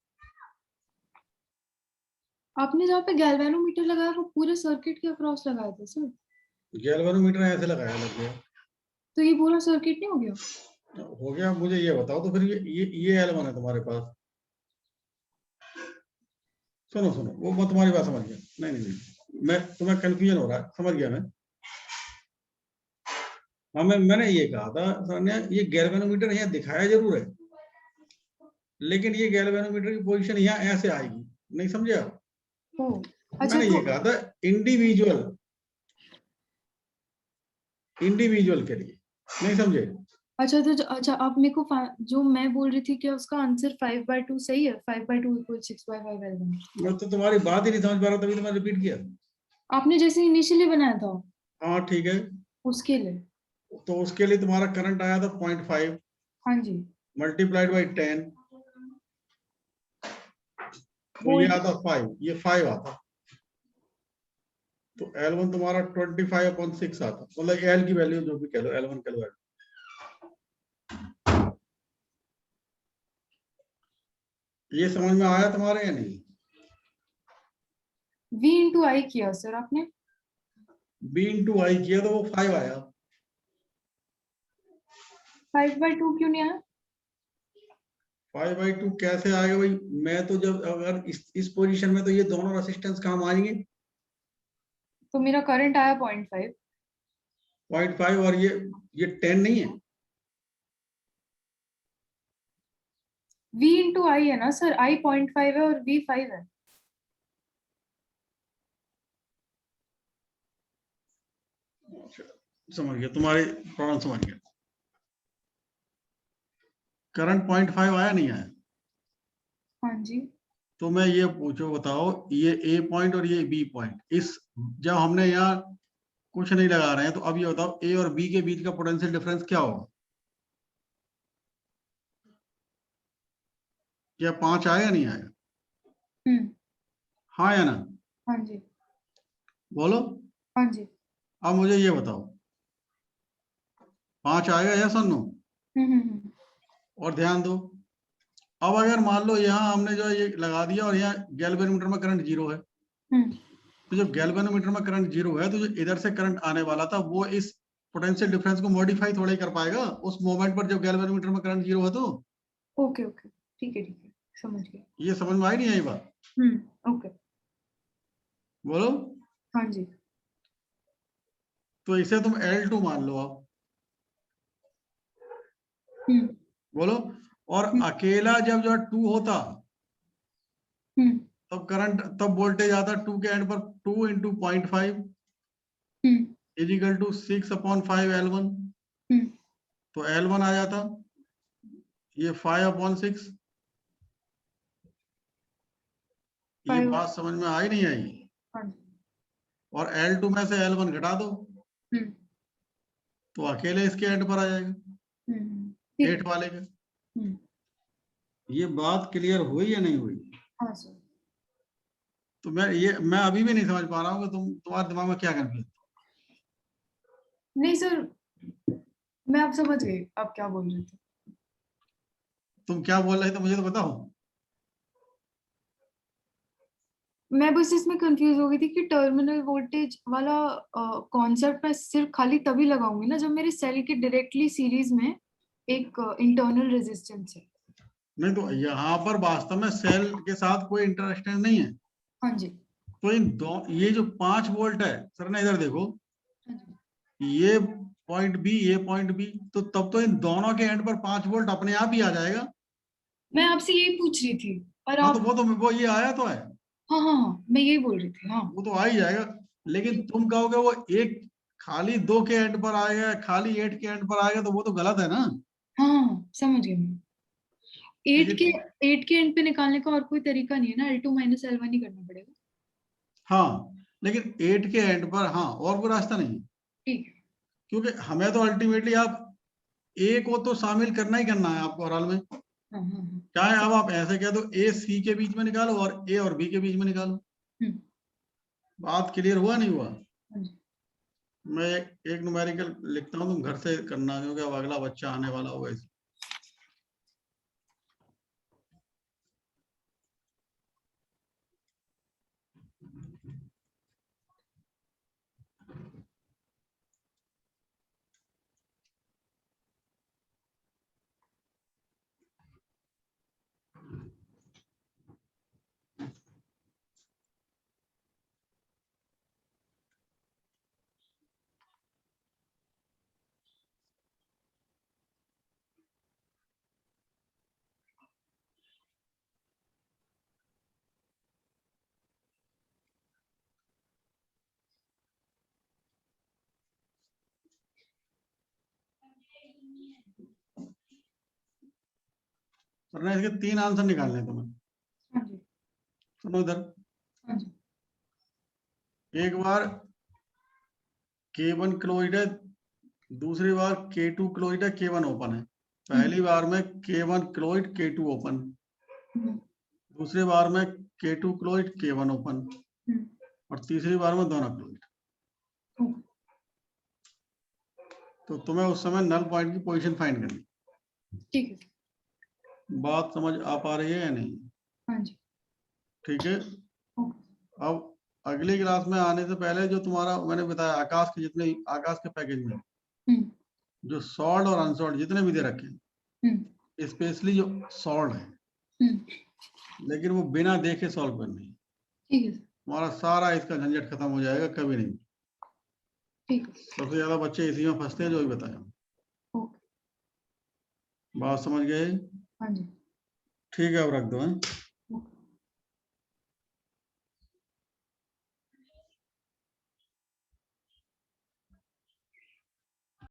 आपने जहाँ पे गैल्वेनोमीटर लगाया वो पूरे सर्किट के अक्रॉस लगाया था सर। गैल्वेनोमीटर ऐसे लगाया, लग गया। तो ये पूरा सर्किट नहीं हो गया? हो गया। मुझे ये बताओ तो फिर ये L1 है तुम्हारे पास, सुनो सुनो, वो मैं तुम्हारी बात समझ गया। नहीं नहीं नहीं, मैं तुम्हें कंफ्यूजन हो रहा है, समझ गया मैं। हाँ, मैंने ये कहा था सान्या, ये गैल्वेनोमीटर यहाँ दिखाया जरूर है, लेकिन ये गैल्वेनोमीटर की पोजीशन यहाँ ऐसे आएगी, नहीं समझे आप? ओ अच्छा, मैंने तो ये कहा था इंडिविजुअल, इंडिविजुअल के लिए, नहीं समझे? अच्छा तो अच्छा, आप मेरे को जो मैं बोल रही थी, क्या उसका आंसर 5/2 सही है? 5/2 = 6/5 L1। मैं तो तुम्हारी बात ही नहीं समझ पा रहा, तभी तो मैंने रिपीट किया। आपने जैसे इनिशियली बनाया था हाँ ठीक है, उसके लिए। तो उसके लिए तुम्हारा करंट आया था 0.5 हाँ जी। मल्टीप्लाइड बाई 10, तो ये वोल्ट। आता 5, ये 5 आता, तो L1 तुम्हारा 25/6 आता, मतलब L की वैल्यू जो भी कह लो, L1 कह लो। ये समझ में आया तुम्हारे या नहीं? V इंटू आई किया सर आपने। B इंटू आई किया तो वो 5 आया। 5/2 क्यों नहीं आया? 5/2 कैसे आएगा भाई? मैं तो जब अगर इस पोजीशन में, तो ये दोनों रेसिस्टेंस काम आएंगे। तो मेरा करंट आया 0.5। 0.5, और ये 10 नहीं है। V इंटू आई है ना सर, I 0.5 है और V 5 है। अच्छा, समझ गया तुम्हारी प्रॉब्लम, समझ गया। करंट 0.5 आया नहीं आया? हाँ जी। तो मैं ये पूछो, बताओ, ये ए पॉइंट और ये बी पॉइंट, इस जब हमने यहाँ कुछ नहीं लगा रहे हैं, तो अब ये बताओ ए और बी के बीच का पोटेंशियल डिफरेंस क्या होगा? क्या 5 आएगा नहीं आएगा? हम्म। हाँ या ना? हाँ जी। बोलो। हाँ जी। अब मुझे ये बताओ, 5 आएगा या नो? हम्म। और ध्यान दो, अब अगर मान लो यहाँ हमने जो है ये लगा दिया और यहाँ गैल्वेनोमीटर में करंट 0 है, हम्म। तो जब गैल्वेनोमीटर में करंट 0 है, तो जो इधर से करंट आने वाला था, वो इस पोटेंशियल डिफरेंस को मॉडिफाई थोड़ा ही कर पाएगा उस मोमेंट पर जब गैल्वेनोमीटर में करंट 0 है। तो ओके ओके, ठीक है ठीक है, समझ गया। ये समझ में आई नहीं आई बात? ओके। बोलो। हाँ जी। तो इसे तुम L2 मान लो अब। हम्म। बोलो। और हम्म। अकेला जब जो 2 होता, हम्म। तब वोल्टेज आता 2 के एंड पर, 2 इंटू 0.5 हम्म। Is equal to 6/5 L1। हम्म। तो L1 आ जाता ये 5/6। ये 5। बात समझ में आई नहीं आई? हाँ जी। और L2 में से L1 घटा दो, हम्म। तो अकेले इसके एंड पर आ जाएगा, ठीक 8 है। वाले का। ये बात क्लियर हुई या नहीं हुई? हाँ सर। तो मैं अभी भी नहीं समझ पा रहा हूँ कि तुम्हारे दिमाग में क्या कंफ्यूजन। नहीं सर, मैं अब समझ गई आप क्या बोल रहे थे। तुम क्या बोल रहे थे मुझे तो बताओ। मैं बस इसमें कंफ्यूज हो गई थी कि टर्मिनल वोल्टेज वाला कॉन्सेप्ट मैं सिर्फ खाली तभी लगाऊंगी ना जब मेरे सेल के डायरेक्टली सीरीज में एक इंटरनल रेजिस्टेंस है। नहीं, तो यहाँ पर वास्तव में सेल के साथ कोई इंटरेस्टेंस नहीं है। हाँ जी। तो ये जो 5 वोल्ट है, सर ने इधर देखो, हाँ जी। ये पॉइंट बी, ये पॉइंट बी, तो तब तो इन दोनों के एंड पर 5 वोल्ट अपने आप ही आ जाएगा। मैं आपसे यही पूछ रही थी और हाँ, आप। तो वो ये आया तो है, हाँ हाँ हाँ, मैं यही बोल रही थी। हाँ। वो तो आ ही जाएगा। लेकिन तुम कहोगे वो एक खाली 2 के एंड पर आएगा, खाली 8 के एंड पर आएगा, तो वो तो गलत है ना। हाँ हाँ हाँ, समझ गई मैं। तो एट ये के एट के एंड पे निकालने का और कोई तरीका नहीं है ना, L2 माइनस L1 ही करना पड़ेगा। हाँ, लेकिन 8 के एंड पर, हाँ, और कोई रास्ता नहीं है। ठीक है। क्योंकि हमें तो अल्टीमेटली आप ए को तो शामिल करना ही करना है आपको हर हाल में। हाँ हाँ हाँ। चाहे अब आप ऐसे कह दो ए सी के बीच में निकालो और ए और बी के बीच में निकालो। हम्म। बात क्लियर हुआ नहीं हुआ? हाँ जी। मैं एक न्यूमेरिकल लिखता हूँ, तुम घर से करना, क्योंकि अब अगला बच्चा आने वाला होगा इस। वरना इसके 3 आंसर निकालने हैं तुम्हें। हाँ जी। सुनो इधर, हाँ जी। एक बार K1 क्लोइड है, दूसरी बार K2 क्लोइड है, K1 ओपन है। पहली बार में K1 क्लोइड K2 ओपन, दूसरी बार में K2 क्लोइड K1 ओपन, और तीसरी बार में दोनों क्लोइड। तो तुम्हें उस समय नल पॉइंट की पोजीशन फाइंड करनी। ठीक है। बात समझ आ पा रही है या नहीं? हाँ जी। ठीक है। ओके। अब अगली क्लास में आने से पहले जो तुम्हारा मैंने बताया आकाश के जितने आकाश के पैकेज में जो सॉल्ड और अनसॉल्ड जितने भी दे रखे हैं, स्पेशली जो सॉल्ड है, लेकिन वो बिना देखे सॉल्व करनी है। ठीक है। तुम्हारा सारा इसका झंझट खत्म हो जाएगा, कभी नहीं। ठीक है। सबसे ज्यादा बच्चे इसी में फंसते हैं, जो भी बताया। ओके। बात समझ गए? हाँ जी। ठीक है, अब रख दो।